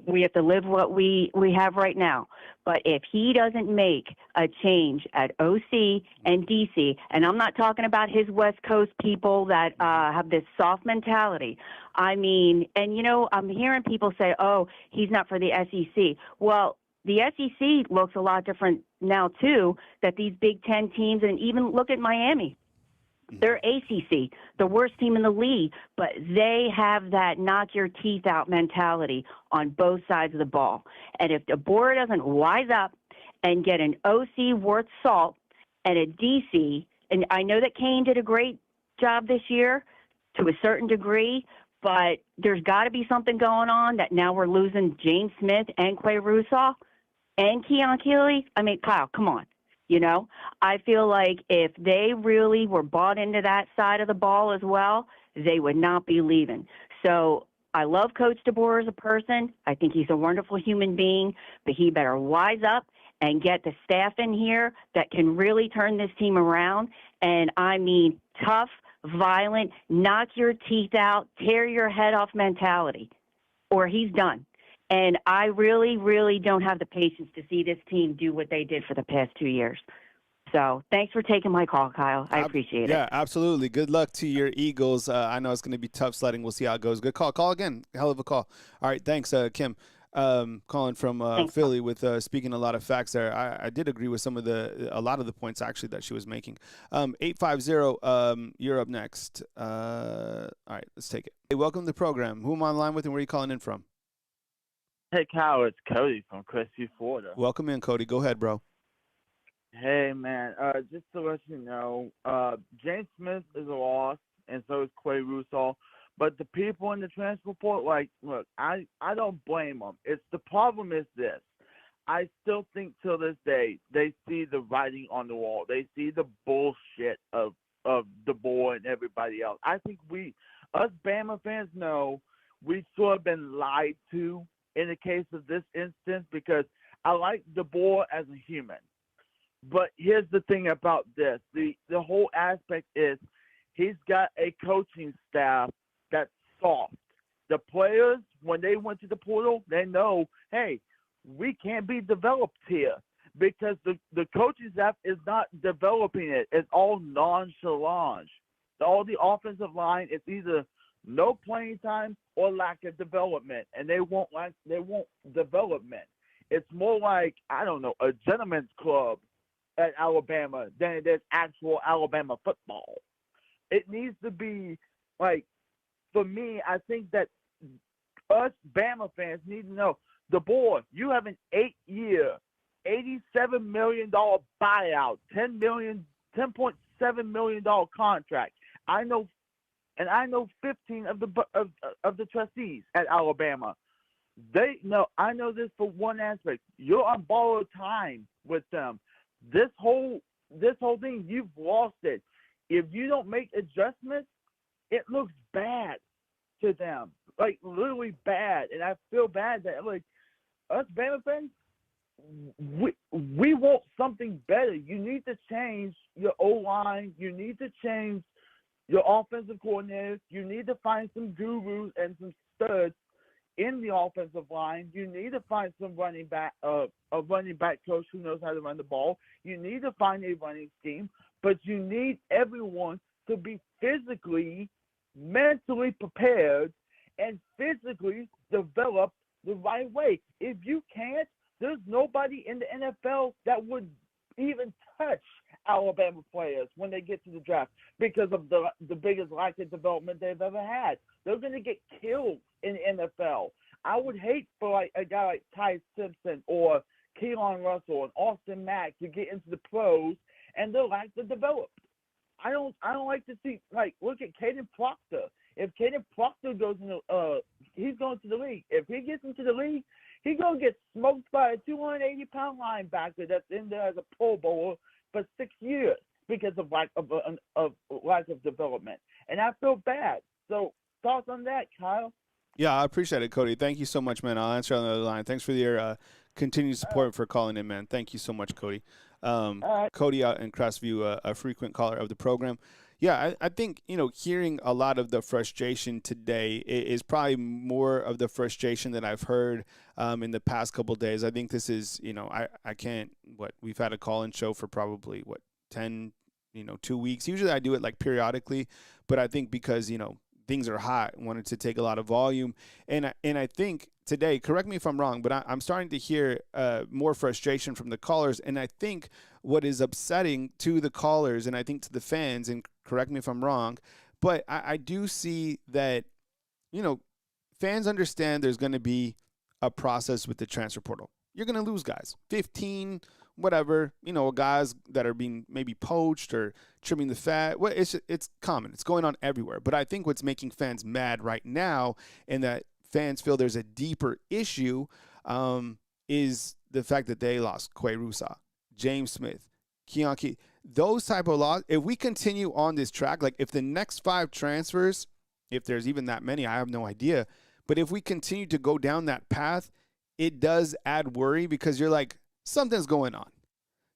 we have to live what we have right now. But if he doesn't make a change at OC and DC, and I'm not talking about his West Coast people that have this soft mentality. I mean, and, you know, I'm hearing people say, oh, he's not for the SEC. Well, the SEC looks a lot different now, too, that these Big Ten teams, and even look at Miami. They're ACC, the worst team in the league, but they have that knock your teeth out mentality on both sides of the ball. And if DeBoer doesn't wise up and get an OC worth salt and a DC. And I know that Kane did a great job this year to a certain degree, but there's got to be something going on that now we're losing James Smith and Quay Russaw and Keon Keeley. I mean, Kyle, come on. You know, I feel like if they really were bought into that side of the ball as well, they would not be leaving. So I love Coach DeBoer as a person. I think he's a wonderful human being, but he better wise up and get the staff in here that can really turn this team around. And I mean tough, violent, knock your teeth out, tear your head off mentality, or he's done. And I really, really don't have the patience to see this team do what they did for the past 2 years. So thanks for taking my call, Kyle. I appreciate it. Yeah, absolutely. Good luck to your Eagles. I know it's going to be tough sledding. We'll see how it goes. Good call. Call again. Hell of a call. All right, thanks, Kim. Calling from Philly with speaking a lot of facts there. I did agree with a lot of the points actually that she was making. 850, you're up next. All right, let's take it. Hey, welcome to the program. Who am I on line with and where are you calling in from? Hey, Kyle, it's Cody from Crestview, Florida. Welcome in, Cody. Go ahead, bro. Hey, man, just to let you know, James Smith is a loss, and so is Quay Russaw. But the people in the transfer report, like, look, I don't blame them. The problem is this. I still think till this day they see the writing on the wall. They see the bullshit of DeBoer and everybody else. I think us Bama fans know we sort of been lied to in the case of this instance, because I like DeBoer as a human. But here's the thing about this. The whole aspect is he's got a coaching staff that's soft. The players, when they went to the portal, they know, hey, we can't be developed here because the coaching staff is not developing it. It's all nonchalant. All the offensive line, it's either no playing time or lack of development, and they won't development. It's more like, I don't know, a gentleman's club at Alabama than it is actual Alabama football. It needs to be, like, for me, I think that us Bama fans need to know, DeBoer, you have an 8-year, $87 million buyout, $10.7 million contract. I know 15 of the trustees at Alabama. I know this for one aspect. You're on borrowed time with them. This whole thing, you've lost it. If you don't make adjustments, it looks bad to them, like literally bad. And I feel bad that, like, us Bama fans, we want something better. You need to change your O-line. You need to change your offensive coordinator. You need to find some gurus and some studs in the offensive line. You need to find some running back coach who knows how to run the ball. You need to find a running scheme, but you need everyone to be physically, mentally prepared and physically developed the right way. If you can't, there's nobody in the NFL that would even touch Alabama players when they get to the draft because of the biggest lack of development they've ever had. They're going to get killed in the NFL. I would hate for, like, a guy like Ty Simpson or Keelan Russell and Austin Mack to get into the pros and they're like to develop. I don't like to see, like, look at Caden Proctor. If Caden Proctor goes he's going to the league. If he gets into the league, he's going to get smoked by a 280-pound linebacker that's in there as a Pro Bowler for 6 years because of lack of development. And I feel bad. So thoughts on that, Kyle? Yeah, I appreciate it, Cody. Thank you so much, man. I'll answer on the other line. Thanks for your continued support for calling in, man. Thank you so much, Cody. Cody out in Crestview, a frequent caller of the program. Yeah, I think, hearing a lot of the frustration today is probably more of the frustration that I've heard in the past couple of days. I think this is, I can't, we've had a call-in show for probably, 10, 2 weeks. Usually I do it like periodically, but I think because, things are hot, wanted to take a lot of volume. And I think today, correct me if I'm wrong, but I'm starting to hear more frustration from the callers. And I think what is upsetting to the callers and I think to the fans, and correct me if I'm wrong, but I do see that, fans understand there's going to be a process with the transfer portal. You're going to lose guys. 15, whatever, guys that are being maybe poached or trimming the fat. Well, it's common. It's going on everywhere. But I think what's making fans mad right now, and that fans feel there's a deeper issue, is the fact that they lost Russaw, James Smith, Keon Key. Those type of losses, if we continue on this track, like if the next 5 transfers, if there's even that many, I have no idea. But if we continue to go down that path, it does add worry, because you're like, something's going on.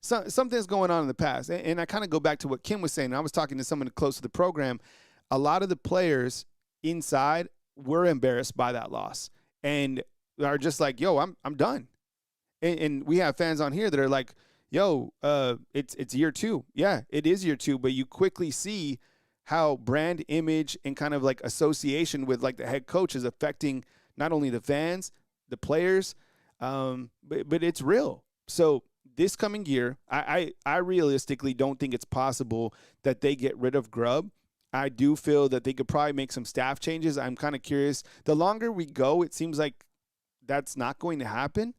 Something's going on in the past. And I kind of go back to what Kim was saying. I was talking to someone close to the program. A lot of the players inside were embarrassed by that loss and are just like, yo, I'm done. And we have fans on here that are like, yo, it's year 2. Yeah, it is year 2, but you quickly see how brand image and kind of like association with like the head coach is affecting not only the fans, the players, but it's real. So this coming year, I realistically don't think it's possible that they get rid of Grubb. I do feel that they could probably make some staff changes. I'm kind of curious. The longer we go, it seems like that's not going to happen.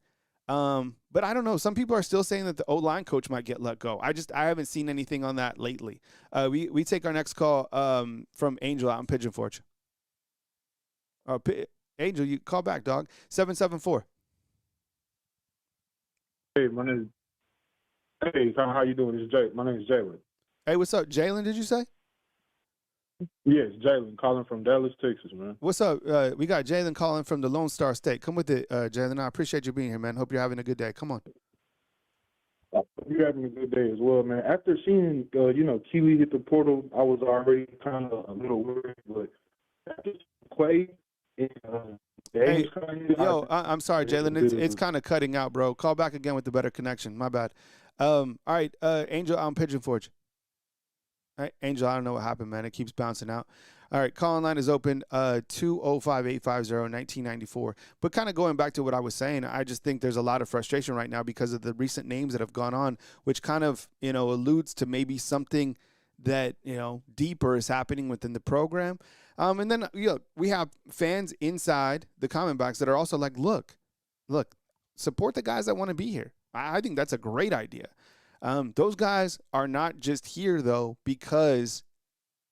But I don't know. Some people are still saying that the O-line coach might get let go. I haven't seen anything on that lately. We take our next call from Angel out in Pigeon Forge. Angel, you call back, dog. 774. Hey, how you doing? This is Jay. My name is Jalen. Hey, what's up, Jalen? Did you say? Yes, Jalen, calling from Dallas, Texas, man. What's up? We got Jalen calling from the Lone Star State. Come with it, Jalen. I appreciate you being here, man. Hope you're having a good day. Come on. You're having a good day as well, man. After seeing, Keeley hit the portal, I was already kind of a little worried, but after Quay and I'm sorry, Jalen. It's kind of cutting out, bro. Call back again with the better connection. My bad. All right, Angel out in Pigeon Forge. All right, Angel, I don't know what happened, man. It keeps bouncing out. All right, call-in line is open, 205-850-1994. But kind of going back to what I was saying, I just think there's a lot of frustration right now because of the recent names that have gone on, which kind of, alludes to maybe something that, deeper is happening within the program. And then, we have fans inside the comment box that are also like, look, support the guys that want to be here. I think that's a great idea. Those guys are not just here, though, because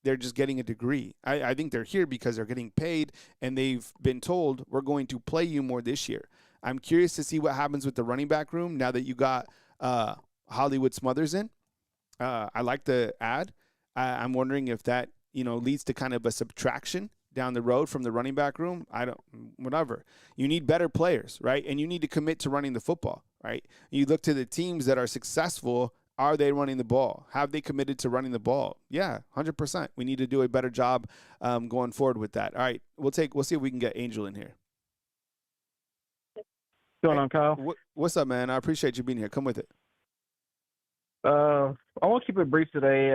they're just getting a degree. I think they're here because they're getting paid, and they've been told, we're going to play you more this year. I'm curious to see what happens with the running back room now that you got Hollywood Smothers in. I like the ad. I'm wondering if that, leads to kind of a subtraction down the road from the running back room. Whatever. You need better players, right? And you need to commit to running the football, right? You look to the teams that are successful. Are they running the ball? Have they committed to running the ball? Yeah, 100%. We need to do a better job going forward with that. All right, we'll see if we can get Angel in here. What's going on, Kyle? What's up, man? I appreciate you being here. Come with it. I want to keep it brief today.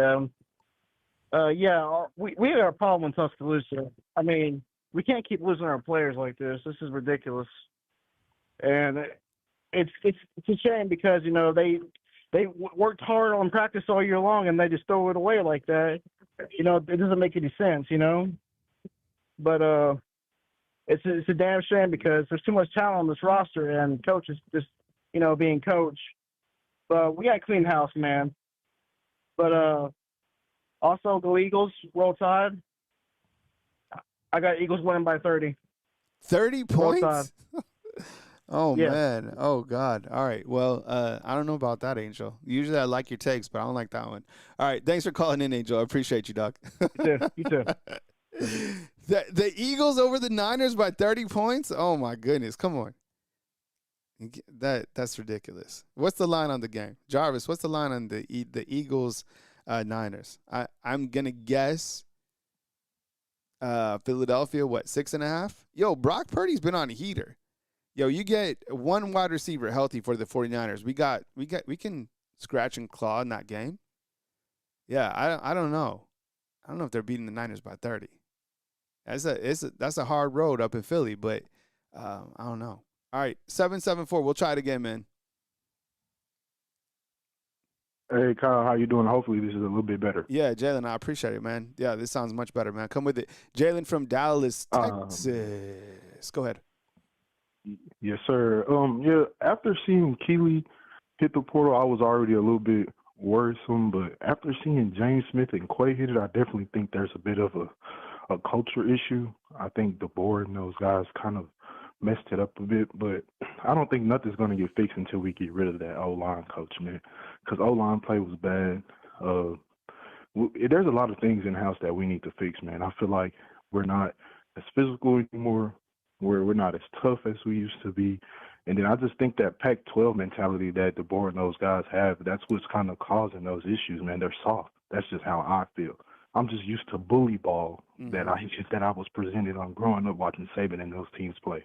We have a problem in Tuscaloosa. I mean, we can't keep losing our players like this. This is ridiculous, and it's a shame because they worked hard on practice all year long and they just throw it away like that. It doesn't make any sense. But it's a damn shame because there's too much talent on this roster and coaches just being coach. But we got to clean house, man. But also, go Eagles, Roll Tide. I got Eagles winning by 30. 30 points? Oh, yeah. Man. Oh, God. All right. Well, I don't know about that, Angel. Usually I like your takes, but I don't like that one. All right. Thanks for calling in, Angel. I appreciate you, Doc. You too. The Eagles over the Niners by 30 points? Oh, my goodness. Come on. That's ridiculous. What's the line on the game? Jarvis, what's the line on the Eagles Niners? I'm going to guess Philadelphia, 6.5? Yo, Brock Purdy's been on a heater. Yo, you get one wide receiver healthy for the 49ers. We can scratch and claw in that game. Yeah, I don't know. I don't know if they're beating the Niners by 30. That's a hard road up in Philly, but I don't know. All right, 774. We'll try it again, man. Hey, Kyle, how you doing? Hopefully this is a little bit better. Yeah, Jalen, I appreciate it, man. Yeah, this sounds much better, man. Come with it. Jalen from Dallas, Texas. Go ahead. Yes, sir. After seeing Keeley hit the portal, I was already a little bit worrisome. But after seeing James Smith and Quay hit it, I definitely think there's a bit of a culture issue. I think DeBoer and those guys kind of messed it up a bit. But I don't think nothing's going to get fixed until we get rid of that O-line coach, man, because O-line play was bad. There's a lot of things in-house that we need to fix, man. I feel like we're not as physical anymore. We're not as tough as we used to be. And then I just think that Pac-12 mentality that DeBoer and those guys have, that's what's kind of causing those issues, man. They're soft. That's just how I feel. I'm just used to bully ball that I was presented on growing up watching Saban and those teams play.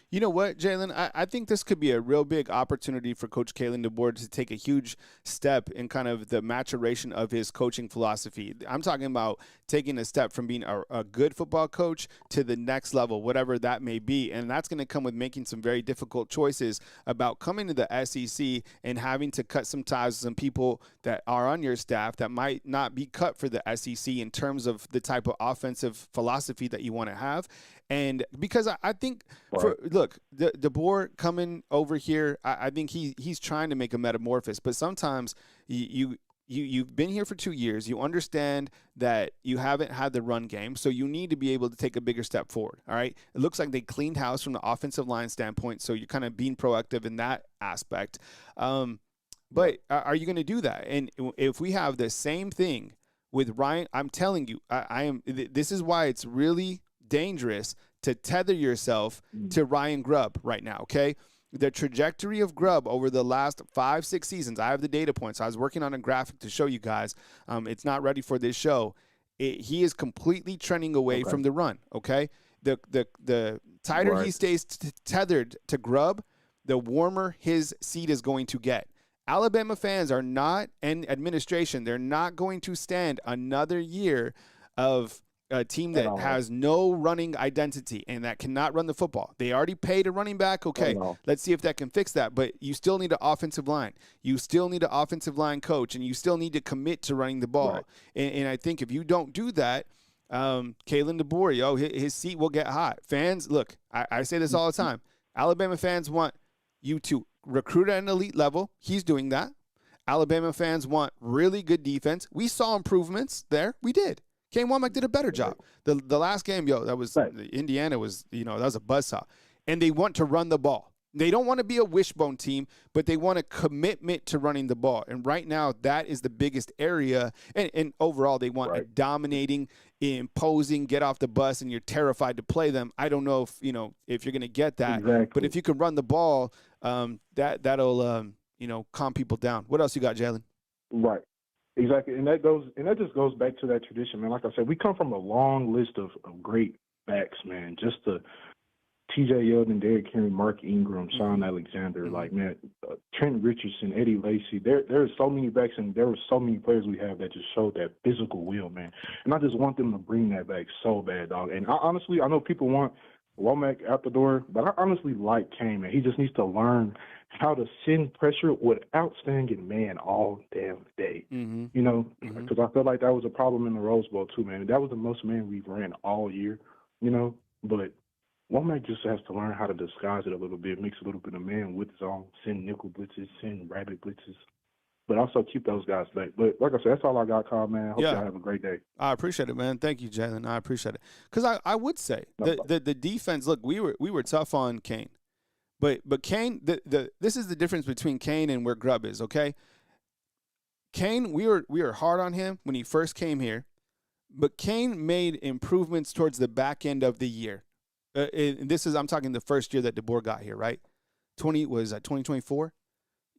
You know what, Jalen? I think this could be a real big opportunity for Coach Kalen DeBoer to take a huge step in kind of the maturation of his coaching philosophy. I'm talking about taking a step from being a good football coach to the next level, whatever that may be. And that's going to come with making some very difficult choices about coming to the SEC and having to cut some ties with some people that are on your staff that might not be cut for the SEC in terms of the type of offensive philosophy that you want to have. And because I think, look, DeBoer coming over here, I think he's trying to make a metamorphosis. But sometimes you've been here for 2 years. You understand that you haven't had the run game, so you need to be able to take a bigger step forward. All right. It looks like they cleaned house from the offensive line standpoint, so you're kind of being proactive in that aspect. But are you going to do that? And if we have the same thing with Ryan, I'm telling you, this is why it's really dangerous to tether yourself to Ryan Grubb right now, okay? The trajectory of Grubb over the last 5-6 seasons, I have the data points. I was working on a graphic to show you guys. It's not ready for this show. He is completely trending away from the run, okay? The tighter he stays tethered to Grubb, the warmer his seat is going to get. Alabama fans are not, and administration, they're not going to stand another year of a team that has no running identity and that cannot run the football. They already paid a running back. Okay, let's see if that can fix that. But you still need an offensive line. You still need an offensive line coach, and you still need to commit to running the ball. Right. And I think if you don't do that, Kalen DeBoer, his seat will get hot. Fans, look, I say this all the time. Alabama fans want you to recruit at an elite level. He's doing that. Alabama fans want really good defense. We saw improvements there. We did. Kane Womack did a better job. The last game, that was Indiana was, that was a buzzsaw. And they want to run the ball. They don't want to be a wishbone team, but they want a commitment to running the ball. And right now, that is the biggest area. And overall, they want a dominating, imposing, get off the bus, and you're terrified to play them. I don't know if you're going to get that. Exactly. But if you can run the ball, that'll calm people down. What else you got, Jalen? Right. Exactly, and that just goes back to that tradition, man. Like I said, we come from a long list of great backs, man. Just the T.J. Yeldon, Derrick Henry, Mark Ingram, Sean Alexander, Trent Richardson, Eddie Lacy. There are so many backs, and there were so many players we have that just showed that physical will, man. And I just want them to bring that back so bad, dog. And I know people want Womack out the door, but I honestly like Kane, man. He just needs to learn how to send pressure without staying in man all damn day. Because I felt like that was a problem in the Rose Bowl too, man. That was the most man we've ran all year, But Womack just has to learn how to disguise it a little bit, mix a little bit of man with his own, send nickel blitzes, send rabbit blitzes, but also keep those guys back. But like I said, that's all I got, Kyle, man. Hope y'all have a great day. I appreciate it, man. Thank you, Jalen. I appreciate it. Because I would say the defense, look, we were tough on Kane. But Kane, this is the difference between Kane and where Grubb is, okay? Kane, we were hard on him when he first came here, but Kane made improvements towards the back end of the year. I'm talking the first year that DeBoer got here, right? 2024?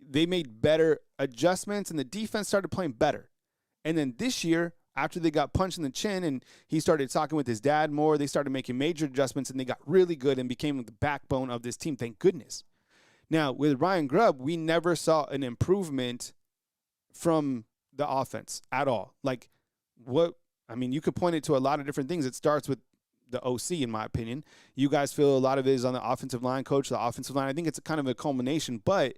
They made better adjustments, and the defense started playing better. And then this year, after they got punched in the chin and he started talking with his dad more, they started making major adjustments, and they got really good and became the backbone of this team, thank goodness. Now, with Ryan Grubb, we never saw an improvement from the offense at all. You could point it to a lot of different things. It starts with the OC, in my opinion. You guys feel a lot of it is on the offensive line coach, the offensive line. I think it's kind of a culmination, but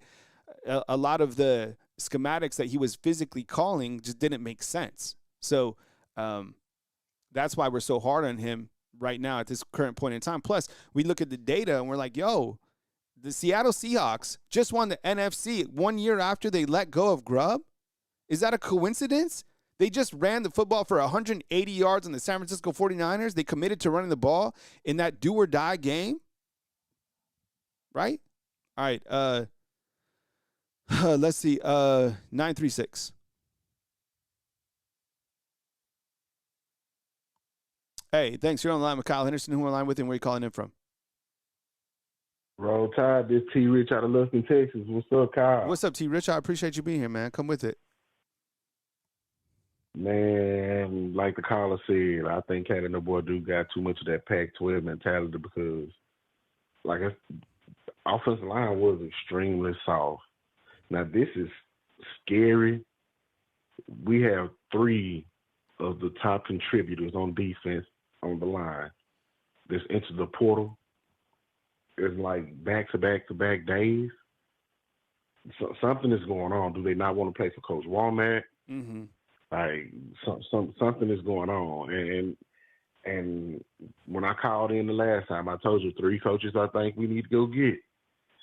a lot of the schematics that he was physically calling just didn't make sense. So that's why we're so hard on him right now at this current point in time. Plus, we look at the data and we're like, the Seattle Seahawks just won the NFC 1 year after they let go of Grubb? Is that a coincidence? They just ran the football for 180 yards on the San Francisco 49ers. They committed to running the ball in that do-or-die game, right? All right, let's see, 936. Hey, thanks. You're on the line with Kyle Henderson. Who are on the line with and where are you calling in from? Roll Tide, this T. Rich out of Lufkin, Texas. What's up, Kyle? What's up, T. Rich? I appreciate you being here, man. Come with it. Man, like the caller said, I think Cat and the boy do got too much of that Pac-12 mentality because, like, offensive line was extremely soft. Now, this is scary. We have 3 of the top contributors on defense on the line that's entered the portal. It's like back-to-back-to-back days. So, something is going on. Do they not want to play for Coach Walmack? Mm-hmm. Like something is going on, and when I called in the last time, I told you 3 coaches I think we need to go get: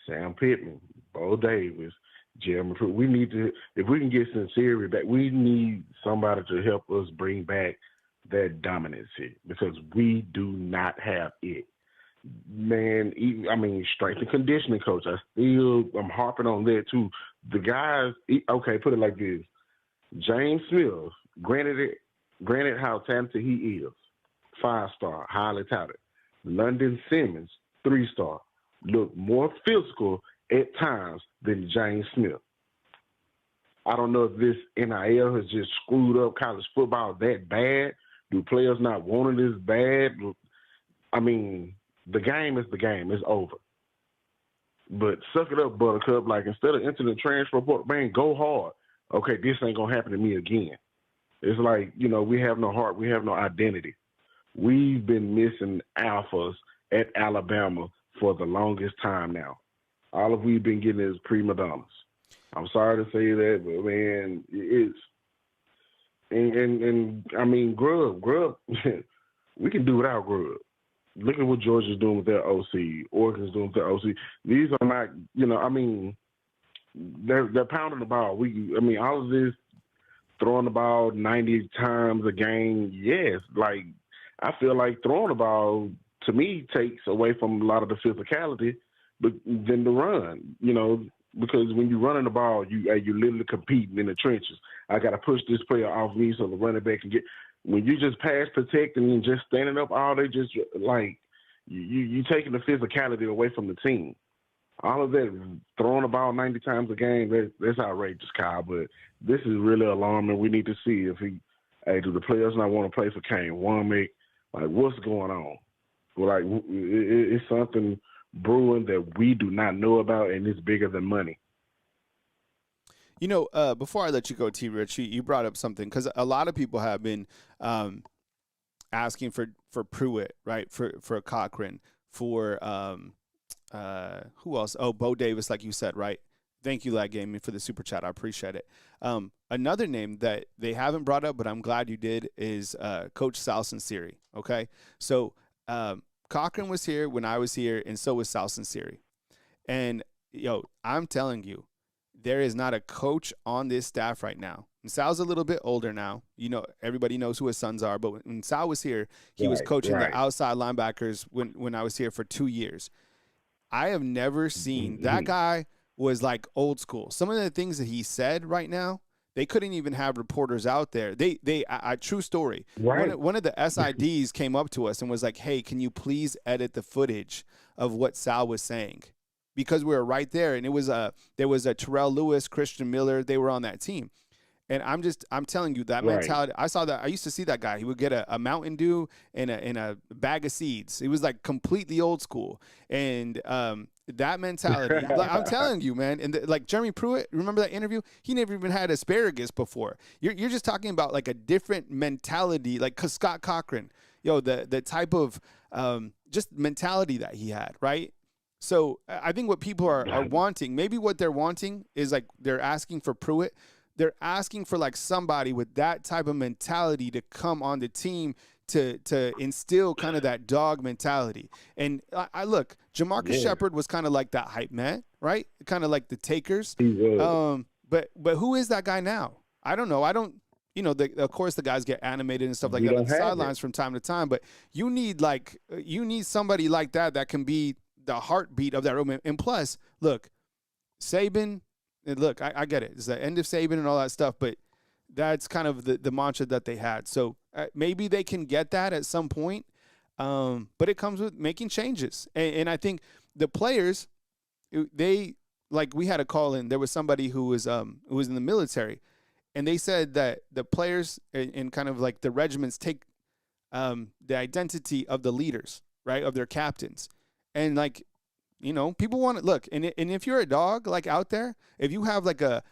Sam Pittman, Bo Davis, Jeremy Pruitt. We need to, if we can get Lzierre back, we need somebody to help us bring back that dominancy because we do not have it. Man, strength and conditioning coach. I'm harping on that too. The guys, okay, put it like this. James Smith, granted how talented he is, 5-star, highly touted. London Simmons, 3-star, look more physical at times than James Smith. I don't know if this NIL has just screwed up college football that bad. Do players not want it as bad? I mean, the game is the game. It's over. But suck it up, Buttercup. Like, instead of entering the transfer portal, man, go hard. Okay, this ain't going to happen to me again. It's like, we have no heart. We have no identity. We've been missing alphas at Alabama for the longest time now. All of we've been getting is prima donnas. I'm sorry to say that, but, man, it's – and I mean, Grubb, we can do without Grubb. Look at what Georgia's doing with their OC. Oregon's doing with their OC. These are not, they're pounding the ball. All of this throwing the ball 90 times a game, yes. Like, I feel like throwing the ball, to me, takes away from a lot of the physicality than the run, because when you're running the ball, you're literally competing in the trenches. I got to push this player off me so the running back can get – when you just pass protecting and just standing up all day, just like you taking the physicality away from the team. All of that throwing the ball 90 times a game, that's outrageous, Kyle. But this is really alarming. We need to see if do the players not want to play for Kane Womack? Like, what's going on? Like, it's something brewing that we do not know about, and it's bigger than money. Before I let you go, T. Rich, you brought up something because a lot of people have been asking for Pruitt, right? For Cochran, for who else? Oh, Bo Davis, like you said, right? Thank you, Lag Gaming, for the super chat. I appreciate it. Another name that they haven't brought up, but I'm glad you did, is Coach Sal Lzierre. Okay, so Cochran was here when I was here, and so was Sal Lzierre. And I'm telling you, there is not a coach on this staff right now. And Sal's a little bit older now. Everybody knows who his sons are. But when Sal was here, he was coaching the outside linebackers when I was here for 2 years. I have never seen that guy was like old school. Some of the things that he said right now, they couldn't even have reporters out there. True story. Right. One of the SIDs came up to us and was like, "Hey, can you please edit the footage of what Sal was saying?" Because we were right there, and there was a Terrell Lewis, Christian Miller. They were on that team, and I'm telling you that mentality. I saw that. I used to see that guy. He would get a Mountain Dew and a bag of seeds. He was like completely old school, and that mentality. I'm telling you, man. And like Jeremy Pruitt, remember that interview? He never even had asparagus before. You're just talking about like a different mentality, like Scott Cochran. The type of just mentality that he had, right? So I think what people are wanting, maybe what they're wanting is like they're asking for Pruitt they're asking for like somebody with that type of mentality to come on the team to instill kind of that dog mentality. And I look, Jamarcus Shepard was kind of like that hype man, right? Kind of like the takers. But who is that guy now? I don't know. Of course the guys get animated and stuff like that on the sidelines from time to time, but you need somebody like that can be the heartbeat of that room. And plus, look, Saban, and look, I get it. It's the end of Saban and all that stuff, but that's kind of the mantra that they had. So maybe they can get that at some point, but it comes with making changes. And I think the players, we had a call in. There was somebody who was in the military, and they said that the players and kind of like the regiments take the identity of the leaders, right, of their captains. And like, people want to look. And if you're a dog like out there, if you have like a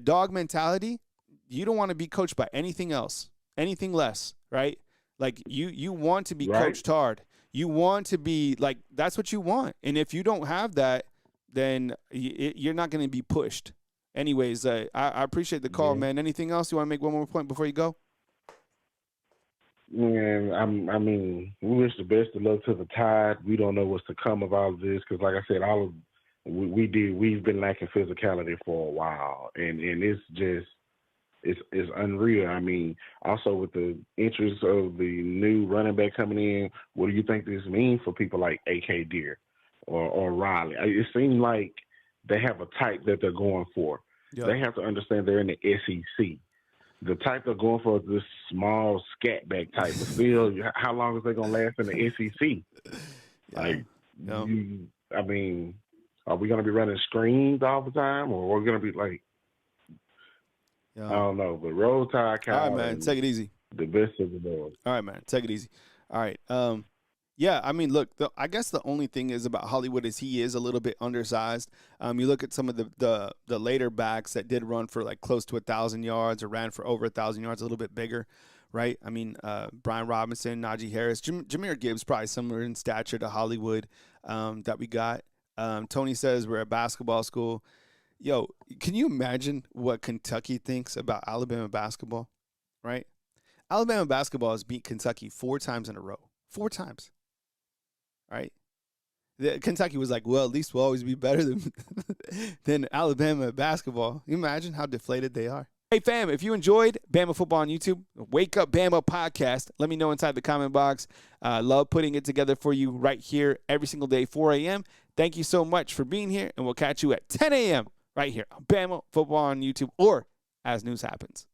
dog mentality, you don't want to be coached by anything else, anything less, right? Like you want to be coached hard. You want to be like, that's what you want. And if you don't have that, then you're not going to be pushed. Anyways, I appreciate the call, man. Anything else? You want to make one more point before you go? Man, I mean, we wish the best of luck to the Tide. We don't know what's to come of all of this because, like I said, we've been lacking physicality for a while, and it's just it's unreal. I mean, also with the interest of the new running back coming in, what do you think this means for people like A.K. Deere or Riley? It seems like they have a type that they're going for. Yep. They have to understand they're in the SEC. The type they're going for is this small scat back type. But still, how long is they going to last in the SEC? I mean, are we going to be running screens all the time, or are we going to be like, I don't know. But Roll Tide, all right, man, take it easy. The best of the boys. All right, man, take it easy. All right. I mean, look, I guess the only thing is about Hollywood is he is a little bit undersized. You look at some of the later backs that did run for like close to 1,000 yards or ran for over 1,000 yards, a little bit bigger, right? I mean, Brian Robinson, Najee Harris, Jahmyr Gibbs, probably similar in stature to Hollywood that we got. Tony says we're at basketball school. Yo, can you imagine what Kentucky thinks about Alabama basketball, right? Alabama basketball has beat Kentucky 4 times in a row. 4 times. Right? Kentucky was like, well, at least we'll always be better than Alabama basketball. Can you imagine how deflated they are? Hey, fam, if you enjoyed Bama Football on YouTube, Wake Up Bama podcast, let me know inside the comment box. Love putting it together for you right here every single day, 4 a.m. Thank you so much for being here, and we'll catch you at 10 a.m. right here on Bama Football on YouTube or as news happens.